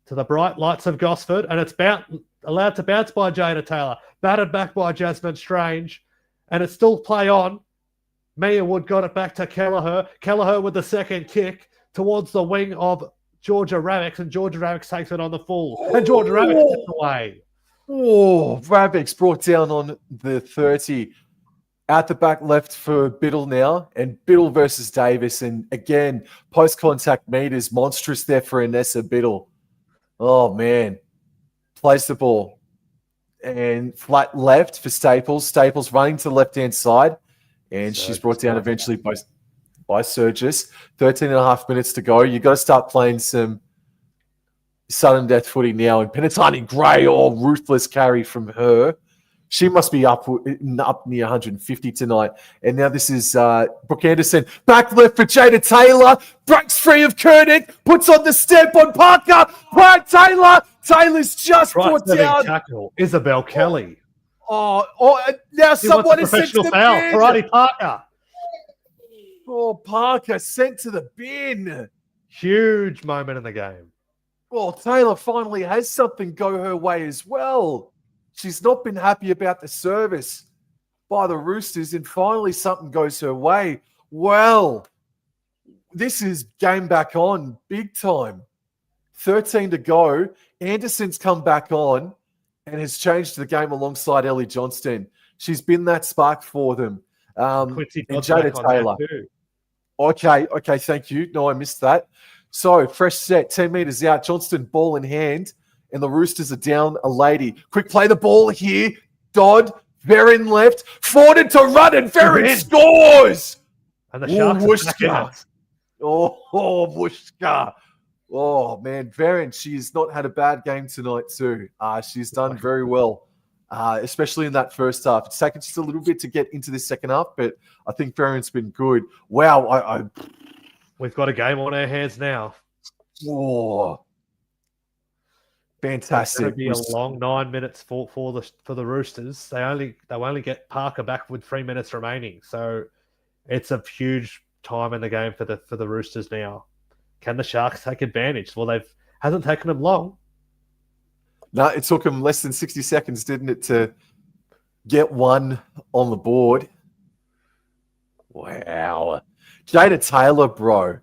B: to the bright lights of Gosford, and it's allowed to bounce by Jada Taylor. Battered back by Jasmine Strange, and it's still play on. Mia Wood got it back to Kelleher. Kelleher with the second kick towards the wing of Georgia Ravix, and Georgia Ravix takes it on the full. And Georgia Ravix steps away.
A: Oh, Ravix brought down on the 30. Out the back left for Biddle now, and Biddle versus Davis. And again, post-contact meters, monstrous there for Inessa Biddle. Oh, man. Plays the ball. And flat left for Staples. Staples running to the left-hand side. And she's brought down eventually by Surgis. 13 and a half minutes to go. You've got to start playing some sudden death footy now. And Penatani Gray, ruthless carry from her. She must be up near 150 tonight. And now this is Brooke Anderson. Back left for Jada Taylor. Breaks free of Koenig. Puts on the step on Parker. Brian Taylor. Taylor's just brought down.
B: Tackle. Isabel Kelly.
A: Now someone is sent to the bin.
B: Karate Parker.
A: Oh, Parker sent to the bin.
B: Huge moment in the game.
A: Well, Taylor finally has something go her way as well. She's not been happy about the service by the Roosters, and finally something goes her way. Well, this is game back on big time. 13 to go. Anderson's come back on and has changed the game alongside Ellie Johnston. She's been that spark for them. And Jada Taylor. Okay, thank you. No, I missed that. So, fresh set, 10 meters out. Johnston, ball in hand. And the Roosters are down a lady. Quick play the ball here. Dodd, Veron left. Forwarded to run, and Veron scores!
B: And the Sharks
A: Wushka. Oh, man. Veron, she's not had a bad game tonight too. She's done very well, especially in that first half. It's taken just a little bit to get into the second half, but I think Veron's been good. Wow.
B: We've got a game on our hands now.
A: Oh, fantastic!
B: It's going to be a long 9 minutes for the Roosters. They only get Parker back with 3 minutes remaining, so it's a huge time in the game for the Roosters now. Can the Sharks take advantage? Well, hasn't taken them long.
A: No, it took them less than 60 seconds, didn't it, to get one on the board? Wow, Jada Taylor, bro.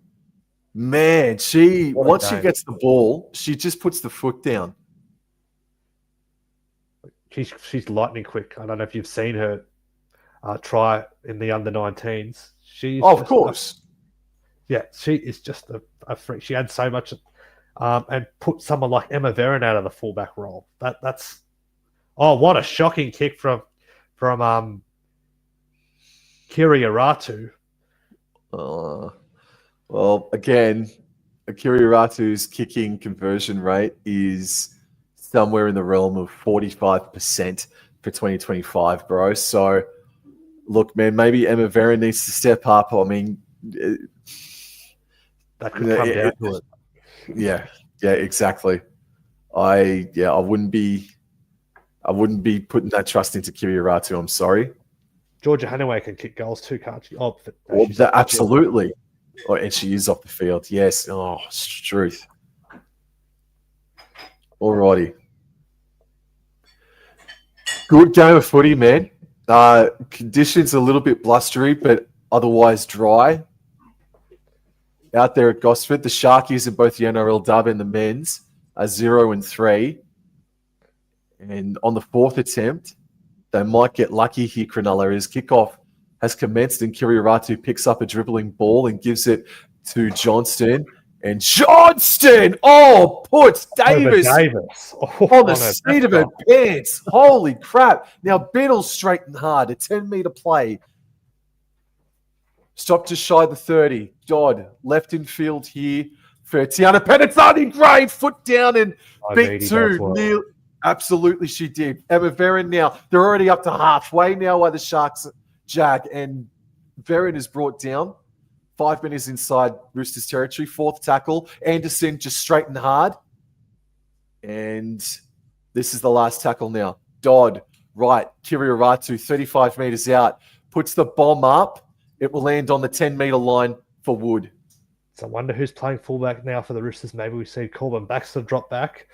A: Man,
B: What a
A: once she
B: game.
A: gets the ball, she just puts the foot down.
B: She's lightning quick. I don't know if you've seen her try in the under-19s. She's
A: Oh, of
B: just
A: course.
B: she is just a freak. She adds so much, and put someone like Emma Veron out of the fullback role. That's what a shocking kick from Kiri Aratu.
A: Well, again, Akira Ratu's kicking conversion rate is somewhere in the realm of 45% for 2025, bro. So, look, man, maybe Emma Veron needs to step up. I mean,
B: That could come down to it.
A: Yeah, exactly. I wouldn't be putting that trust into Kiri Ratu. I'm sorry.
B: Georgia Hanaway can kick goals too, can't she?
A: Absolutely. Oh, and she is off the field. Yes. Oh, truth. Alrighty. Good game of footy, man. Conditions a little bit blustery, but otherwise dry. Out there at Gosford, the Sharkies in both the NRLW and the men's are 0-3. And on the fourth attempt, they might get lucky here, Cronulla. His kickoff has commenced, and Kirioratu picks up a dribbling ball and gives it to Johnston. And Johnston, puts Davis on the seat of her pants. Holy crap. Now, Biddle's straight and hard. A 10-metre play. Stop just shy of the 30. Dodd, left in field here for Tiana Penitani. Great. Foot down and beat two. Well. Absolutely, she did. Emma Veron now. They're already up to halfway now by the Sharks JAG. And Veron is brought down. 5 minutes inside Roosters territory. Fourth tackle. Anderson just straight and hard. And this is the last tackle now. Dodd, right. Kirioratu, 35 metres out. Puts the bomb up. It will land on the 10-metre line for Wood.
B: So I wonder who's playing fullback now for the Roosters. Maybe we see Corbin Baxter drop back.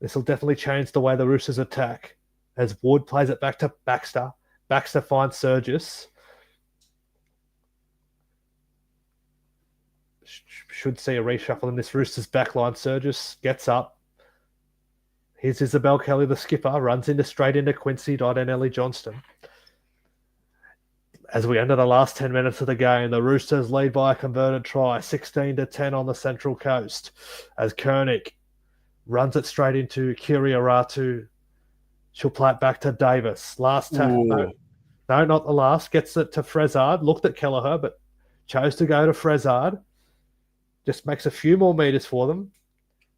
B: This will definitely change the way the Roosters attack. As Wood plays it back to Baxter. Baxter finds Surgis. Should see a reshuffle in this Roosters backline. Surgis gets up. Here's Isabel Kelly, the skipper. Runs straight into Quincy Dodd and Ellie Johnston. As we enter the last 10 minutes of the game, the Roosters lead by a converted try, 16-10 on the Central Coast. As Koenig runs it straight into Kirioratu. She'll play it back to Davis. Last tackle. No, not the last. Gets it to Frezard. Looked at Kelleher, but chose to go to Frezard. Just makes a few more meters for them.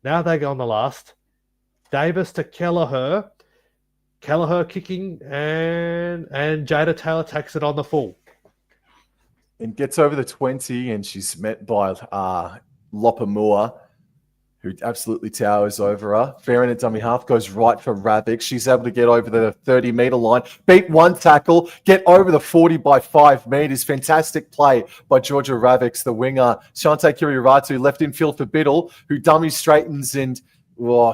B: Now they go on the last. Davis to Kelleher. Kelleher kicking, and Jada Taylor takes it on the full.
A: And gets over the 20, and she's met by Lopamua, who absolutely towers over her. Farron at dummy half goes right for Ravik. She's able to get over the 30-metre line, beat one tackle, get over the 40 by 5 metres. Fantastic play by Georgia Raviks, the winger. Shante Kirioratu left in field for Biddle, who dummy straightens and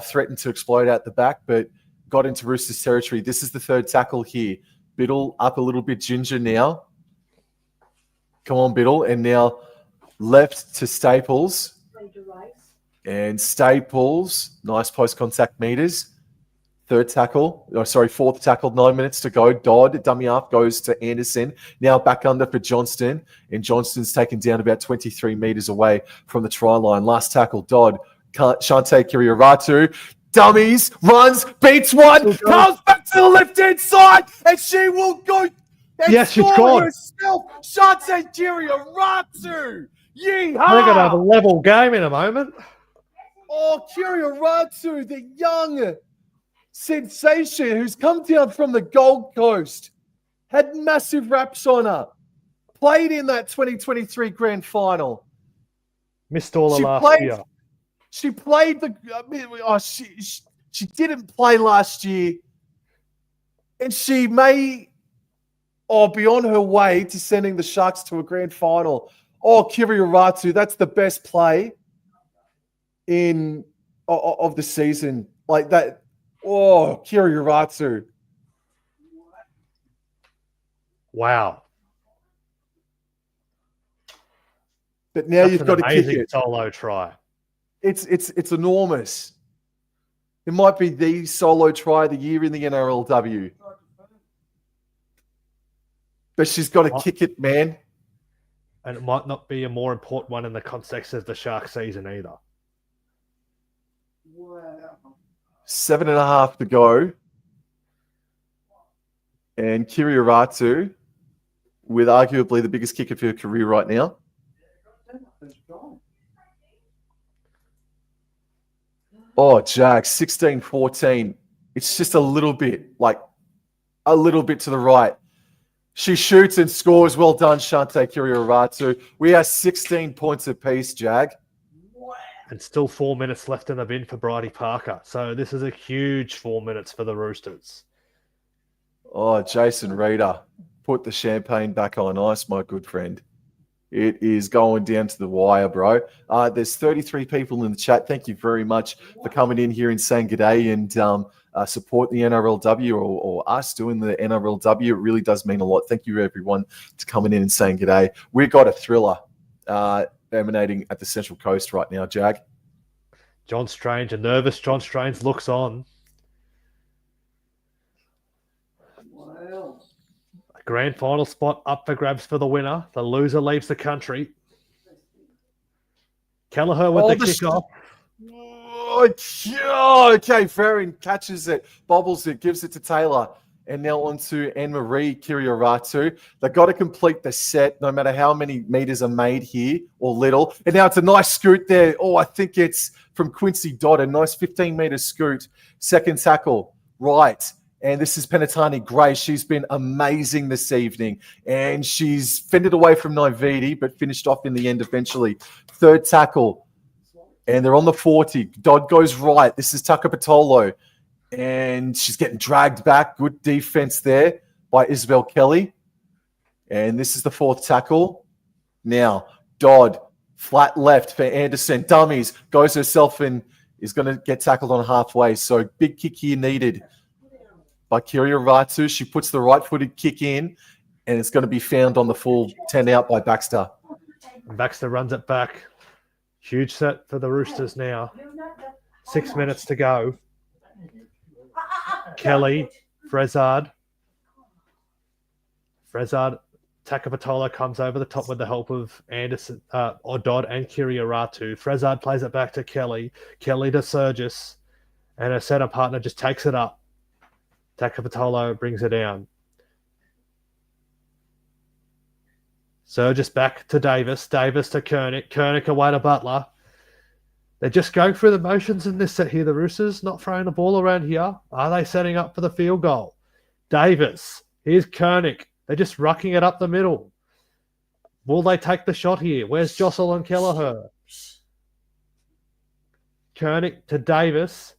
A: threatened to explode out the back, but got into Roosters territory. This is the third tackle here. Biddle up a little bit ginger now. Come on, Biddle. And now left to Staples. And Staples, nice post-contact meters. Fourth tackle, 9 minutes to go. Dodd, dummy up, goes to Anderson. Now back under for Johnston. And Johnston's taken down about 23 meters away from the try line. Last tackle, Dodd. Shante Kirioratu. Dummies, runs, beats one, comes back to the left-hand side, and she will go and score herself. Shante Kirioratu. Yeehaw!
B: We're going to have a level game in a moment.
A: Kirioratu, the young sensation who's come down from the Gold Coast, had massive raps on her, played in that 2023 grand final.
B: Missed all the last year.
A: She played she didn't play last year, and she may be on her way to sending the Sharks to a grand final. Kirioratu, that's the best play of the season. Like that. Kirioratu.
B: Wow.
A: But now you've got to kick
B: amazing
A: it.
B: solo try.
A: It's enormous. It might be the solo try of the year in the NRLW. But she's got to kick it, man.
B: And it might not be a more important one in the context of the Shark season either.
A: Wow. 7.5 to go. And Kirioratu, with arguably the biggest kick of her career right now. Oh, JAG, 16-14. It's just a little bit to the right. She shoots and scores. Well done, Shante Kirioratu. We are 16 points apiece, JAG.
B: And still 4 minutes left in the bin for Bridie Parker. So this is a huge 4 minutes for the Roosters.
A: Oh, Jason Reeder, put the champagne back on ice, my good friend. It is going down to the wire, bro. There's 33 people in the chat. Thank you very much for coming in here and saying good day and support the NRLW or us doing the NRLW. It really does mean a lot. Thank you, everyone, to coming in and saying good day. We've got a thriller emanating at the Central Coast right now, Jag.
B: John Strange, a nervous John Strange looks on. Grand final spot up for grabs for the winner. The loser leaves the country. Kelleher with the kickoff.
A: Okay, Farron catches it, bobbles it, gives it to Taylor. And now on to Anne-Marie Kirioratu. They've got to complete the set, no matter how many meters are made here or little. And now it's a nice scoot there. Oh, I think it's from Quincy Dodd, a nice 15-meter scoot. Second tackle, right. And this is Penatani Gray. She's been amazing this evening. And she's fended away from Naiviti, but finished off in the end eventually. Third tackle. And they're on the 40. Dodd goes right. This is Tucker Patolo. And she's getting dragged back. Good defense there by Isabel Kelly. And this is the fourth tackle. Now, Dodd, flat left for Anderson. Dummies, goes herself and is going to get tackled on halfway. So big kick here needed by Kirioratu. She puts the right-footed kick in, and it's going to be found on the full 10 out by Baxter.
B: Baxter runs it back. Huge set for the Roosters now. 6 minutes to go. Kelly, Frezard, Takapatola comes over the top with the help of Anderson, or Dodd and Kirioratu. Frezard plays it back to Kelly. Kelly to Surgis, and her center partner just takes it up. Takapatola brings it down. Surgis back to Davis. Davis to Kernick. Kernick away to Butler. They're just going through the motions in this set here. The Roosters not throwing the ball around here. Are they setting up for the field goal? Davis. Here's Kernick. They're just rucking it up the middle. Will they take the shot here? Where's Jocelyn Kelleher? Kernick to Davis.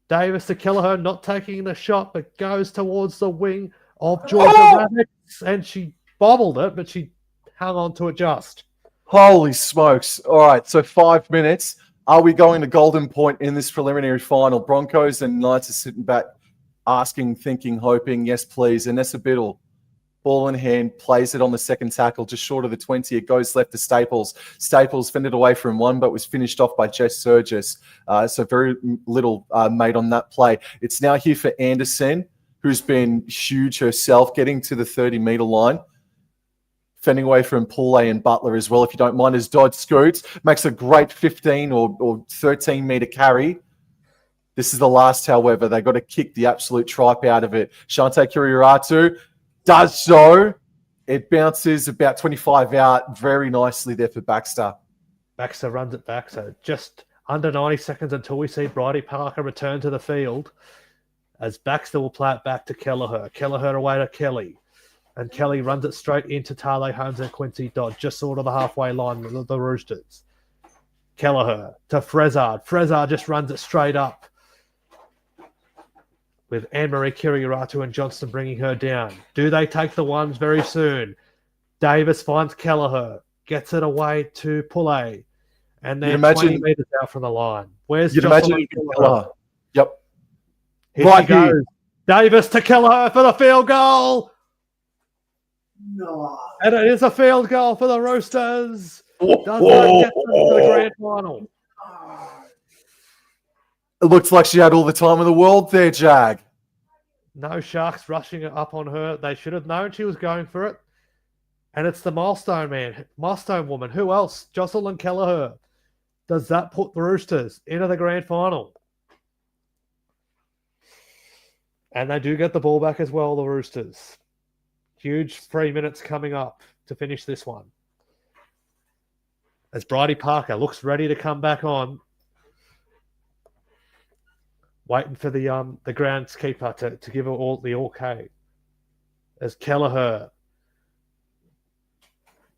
B: Davis to Kelleher, not taking the shot, but goes towards the wing of Georgia Rabbits. And she bobbled it, but she hung on to it just.
A: Holy smokes. All right, so 5 minutes. Are we going to Golden Point in this preliminary final? Broncos and Knights are sitting back, asking, thinking, hoping, yes, please. Anessa Biddle, ball in hand, plays it on the second tackle, just short of the 20. It goes left to Staples. Staples fended away from one, but was finished off by Jess Surgis. So very little made on that play. It's now here for Anderson, who's been huge herself, getting to the 30-meter line. Fending away from Poulet and Butler as well, if you don't mind, as Dodd scoots. Makes a great 15 or 13-meter carry. This is the last, however. They got to kick the absolute tripe out of it. Shante Kirioratu does so. It bounces about 25 out very nicely there for Baxter.
B: Baxter runs it back. So just under 90 seconds until we see Bridie Parker return to the field, as Baxter will play it back to Kelleher. Kelleher away to Kelly. And Kelly runs it straight into Tale Holmes and Quincy Dodd, just sort of the halfway line with the Roosters. Kelleher to Frezard. Frezard just runs it straight up, with Anne-Marie Kirioratu and Johnston bringing her down. Do they take the ones very soon? Davis finds Kelleher, gets it away to Poulet, and then 20 metres out from the line. Where's Jocelyn Kelleher?
A: Yep.
B: Here she goes. Davis to Kelleher for the field goal.
C: No.
B: And it is a field goal for the Roosters. Does that get them to the grand final?
A: It looks like she had all the time in the world there, Jag.
B: No Sharks rushing it up on her. They should have known she was going for it. And it's the milestone man, milestone woman. Who else? Jocelyn Kelleher. Does that put the Roosters into the grand final? And they do get the ball back as well, the Roosters. Huge 3 minutes coming up to finish this one. As Bridie Parker looks ready to come back on. Waiting for the groundskeeper to give her all the okay. As Kelleher.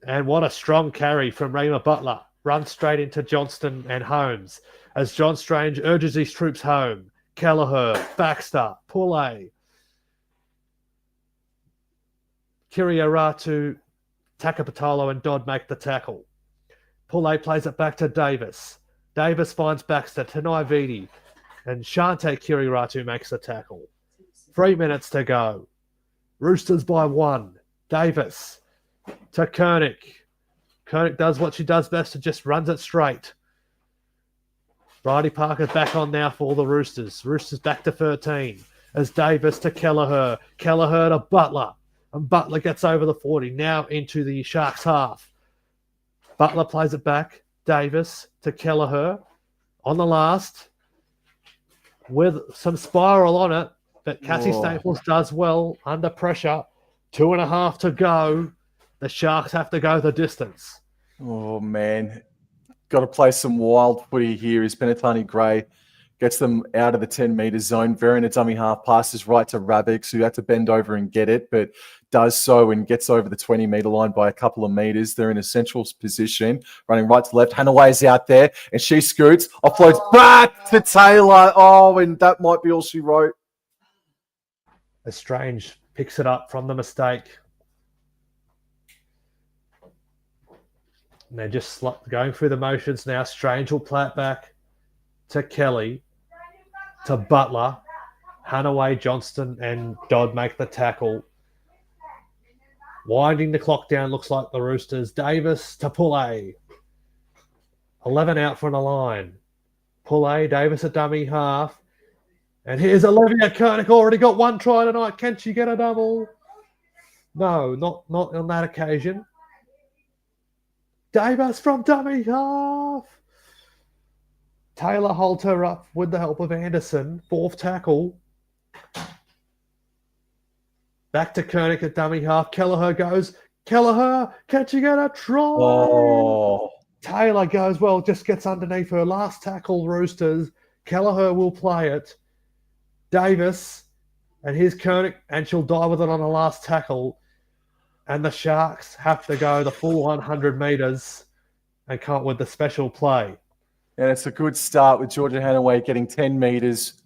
B: And what a strong carry from Reema Butler. Runs straight into Johnston and Holmes. As John Strange urges his troops home. Kelleher, Baxter, Poulet. Kiriaratu, Takapatolo and Dodd make the tackle. Poulet plays it back to Davis. Davis finds Baxter to Naividi. And Shante Kiriaratu makes the tackle. 3 minutes to go. Roosters by 1. Davis to Koenig. Koenig does what she does best and just runs it straight. Bridie Parker back on now for the Roosters. Roosters back to 13. As Davis to Kelleher. Kelleher to Butler. And Butler gets over the 40. Now into the Sharks half. Butler plays it back. Davis to Kelleher. On the last. With some spiral on it. But Cassie Staples does well under pressure. 2.5 to go. The Sharks have to go the distance.
A: Oh, man. Got to play some wild footy here. Is Benetani Gray gets them out of the 10-metre zone. Very in a dummy half, passes right to Rabix, who had to bend over and get it, but does so and gets over the 20-metre line by a couple of metres. They're in a central position, running right to left. Hanaway's out there, and she scoots, offloads back to Taylor. Oh, and that might be all she wrote.
B: Strange picks it up from the mistake. And they're just going through the motions now. Strange will play it back to Kelly, to Butler. Hanaway, Johnston, and Dodd make the tackle. Winding the clock down, looks like the Roosters. Davis to Poulet. 11 out from the line. Poulet, Davis a dummy half. And here's Olivia Koenig, already got 1 try tonight. Can she get a double? No, not on that occasion. Davis from dummy half. Taylor holds her up with the help of Anderson. 4th tackle. Back to Koenig at dummy half. Kelleher goes. Kelleher, can she get a try?
A: Oh.
B: Taylor goes, well, just gets underneath her. Last tackle, Roosters. Kelleher will play it. Davis, and here's Koenig, and she'll die with it on the last tackle. And the Sharks have to go the full 100 metres and come up with the special play.
A: And it's a good start with Georgia Hanaway getting 10 metres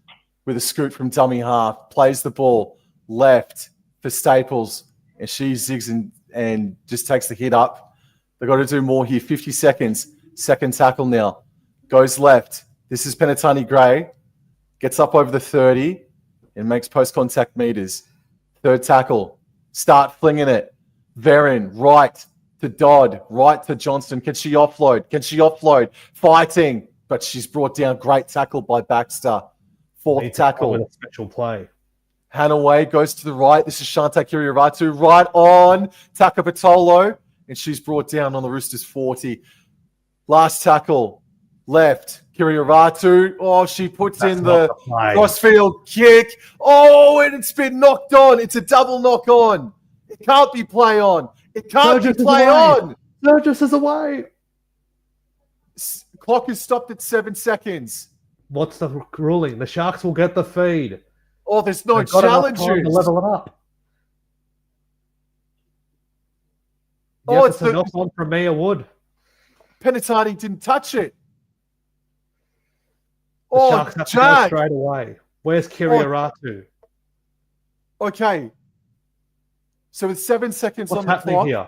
A: with a scoot from dummy half. Plays the ball left for Staples, and she zigs and just takes the hit up. They've got to do more here. 50 seconds. 2nd tackle now. Goes left. This is Benetani Gray. Gets up over the 30 and makes post-contact metres. 3rd tackle. Start flinging it. Verin, right to Dodd, right to Johnston. Can she offload? Fighting, but she's brought down. Great tackle by Baxter. 4th tackle.
B: With a special play.
A: Hanaway goes to the right. This is Shante Kiriaratu. Right on Takapatolo, and she's brought down on the Roosters 40. Last tackle. Left. Kiriaratu. Oh, she puts in the crossfield kick. Oh, and it's been knocked on. It's a double knock on. It can't be play on. It can't be play on.
B: Burgess is away.
A: Clock is stopped at 7 seconds.
B: What's the ruling? The Sharks will get the feed.
A: Oh, there's no challenge
B: to level it up.
A: Oh,
B: it's a knock on from Mia Wood.
A: Penitani didn't touch it.
B: The Sharks have to go straight away. Where's Kiriaratu?
A: Okay. So with 7 seconds on the clock,
B: here?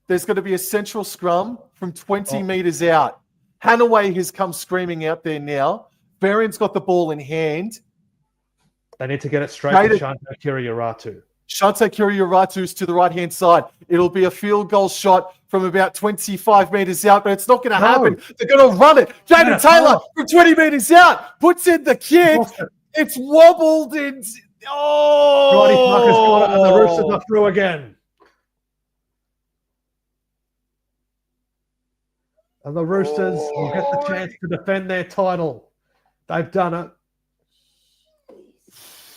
A: There's going to be a central scrum from 20 metres out. Hanaway has come screaming out there now. Barron's got the ball in hand.
B: They need to get it straight to Shante Kiriaratu.
A: Shante Kirioratu's to the right-hand side. It'll be a field goal shot from about 25 metres out, but it's not going to happen. They're going to run it. Jaden Taylor from 20 metres out puts in the kick. It's wobbled in. Oh!
B: Roddy Parker's got it, and the Roosters are through again. And the Roosters will get the chance to defend their title. They've done it.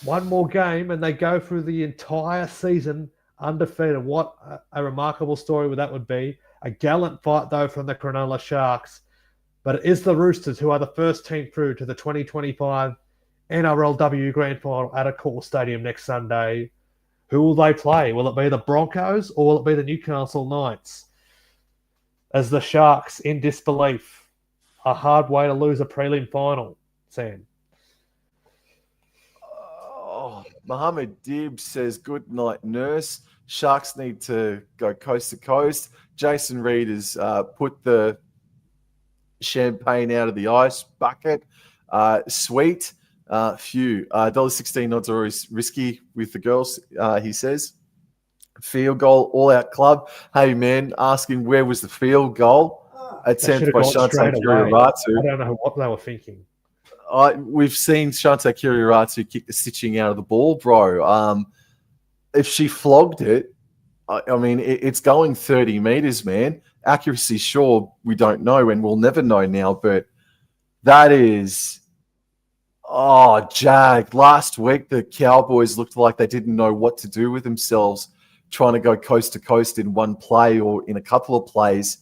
B: One more game, and they go through the entire season undefeated. What a remarkable story that would be. A gallant fight, though, from the Cronulla Sharks. But it is the Roosters who are the first team through to the 2025 NRLW Grand Final at Accor Stadium next Sunday. Who will they play? Will it be the Broncos or will it be the Newcastle Knights? As the Sharks, in disbelief, a hard way to lose a prelim final, Sam.
A: Mohammed Dib says, good night, nurse. Sharks need to go coast to coast. Jason Reed has put the champagne out of the ice bucket. Sweet. Phew. $1.16 odds are always risky with the girls, he says. Field goal, all-out club. Hey, man, asking where was the field goal? Attempt by Shante Kirioratu.
B: I don't know what they were thinking.
A: We've seen Shante Kirioratu kick the stitching out of the ball, bro. If she flogged it, I mean, it's going 30 meters, man. Accuracy, sure, we don't know, and we'll never know now, but that is... Oh, JAG. Last week, the Cowboys looked like they didn't know what to do with themselves, trying to go coast to coast in one play or in a couple of plays.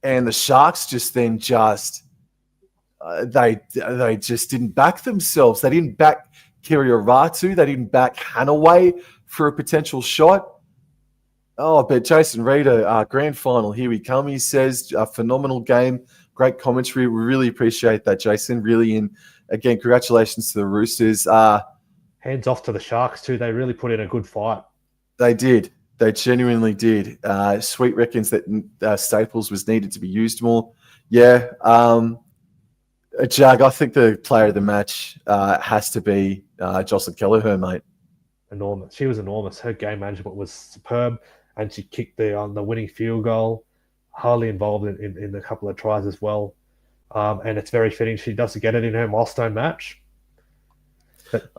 A: And the Sharks just then they just didn't back themselves. They didn't back Kirioratu. They didn't back Hanaway for a potential shot. Oh, but Jason Reeder, grand final, here we come. He says, a phenomenal game, great commentary. We really appreciate that, Jason. Really, again, congratulations to the Roosters.
B: Hands off to the Sharks too. They really put in a good fight.
A: They did. They genuinely did. Sweet reckons that Staples was needed to be used more. Yeah. Jag, I think the player of the match has to be Jocelyn Kelleher, mate.
B: Enormous. She was enormous. Her game management was superb, and she kicked the winning field goal. Highly involved in a couple of tries as well. And it's very fitting she doesn't get it in her milestone match.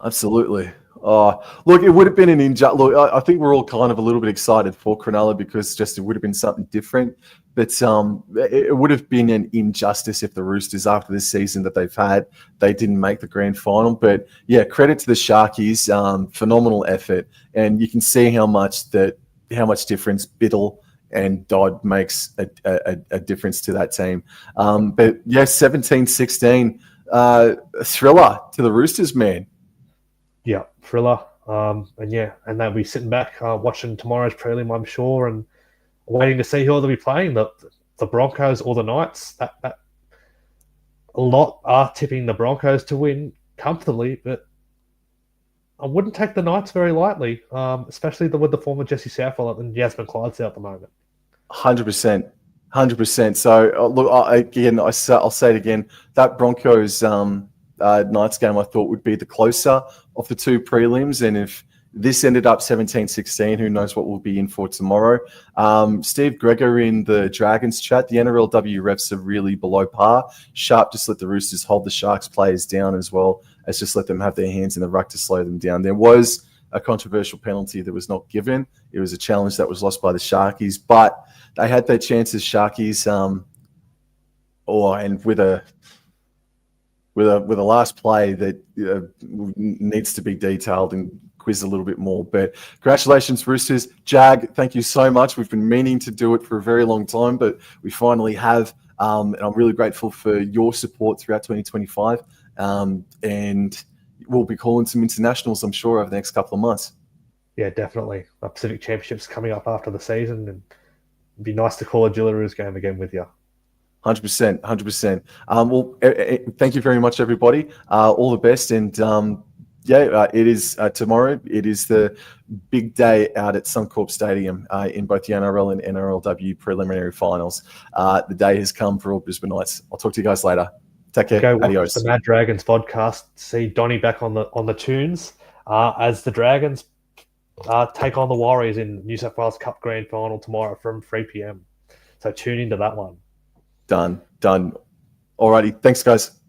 A: Absolutely. Look, it would have been an injustice. Look, I think we're all kind of a little bit excited for Cronulla because just it would have been something different. But it would have been an injustice if the Roosters, after this season that they've had, they didn't make the grand final. But yeah, credit to the Sharkies, phenomenal effort, and you can see how much difference Biddle and Dodd makes a difference to that team. But yeah, 17-16, thriller to the Roosters, man.
B: Yeah, thriller. And they'll be sitting back watching tomorrow's prelim, I'm sure, and waiting to see who they'll be playing, the Broncos or the Knights. That a lot are tipping the Broncos to win comfortably, but I wouldn't take the Knights very lightly, especially with the former Jesse Southwell and Jasmine Clydesdale at the moment.
A: 100%. So look, I'll say it again. That Broncos Knights game I thought would be the closer of the two prelims, and if this ended up 17-16, who knows what we'll be in for tomorrow. Steve Gregor in the Dragons chat, the NRLW refs are really below par. Sharp just let the Roosters hold the Sharks players down as well as just let them have their hands in the ruck to slow them down. There was a controversial penalty that was not given. It was a challenge that was lost by the Sharkies, but they had their chances, Sharkies, and with a last play that needs to be detailed and quizzed a little bit more. But congratulations, Roosters. Jag, thank you so much. We've been meaning to do it for a very long time, but we finally have. And I'm really grateful for your support throughout 2025. And we'll be calling some internationals, I'm sure, over the next couple of months.
B: Yeah, definitely. The Pacific Championships coming up after the season, and it'd be nice to call a Jillaroos game again with you.
A: 100%. Well, thank you very much, everybody. All the best. And it is tomorrow. It is the big day out at Suncorp Stadium in both the NRL and NRLW preliminary finals. The day has come for all Brisbane Knights. I'll talk to you guys later. Take care.
B: Go
A: Adios.
B: watch the Mad Dragons podcast. See Donnie back on the tunes as the Dragons take on the Warriors in New South Wales Cup Grand Final tomorrow from 3 p.m. So tune into that one.
A: Done. Alrighty. Thanks, guys.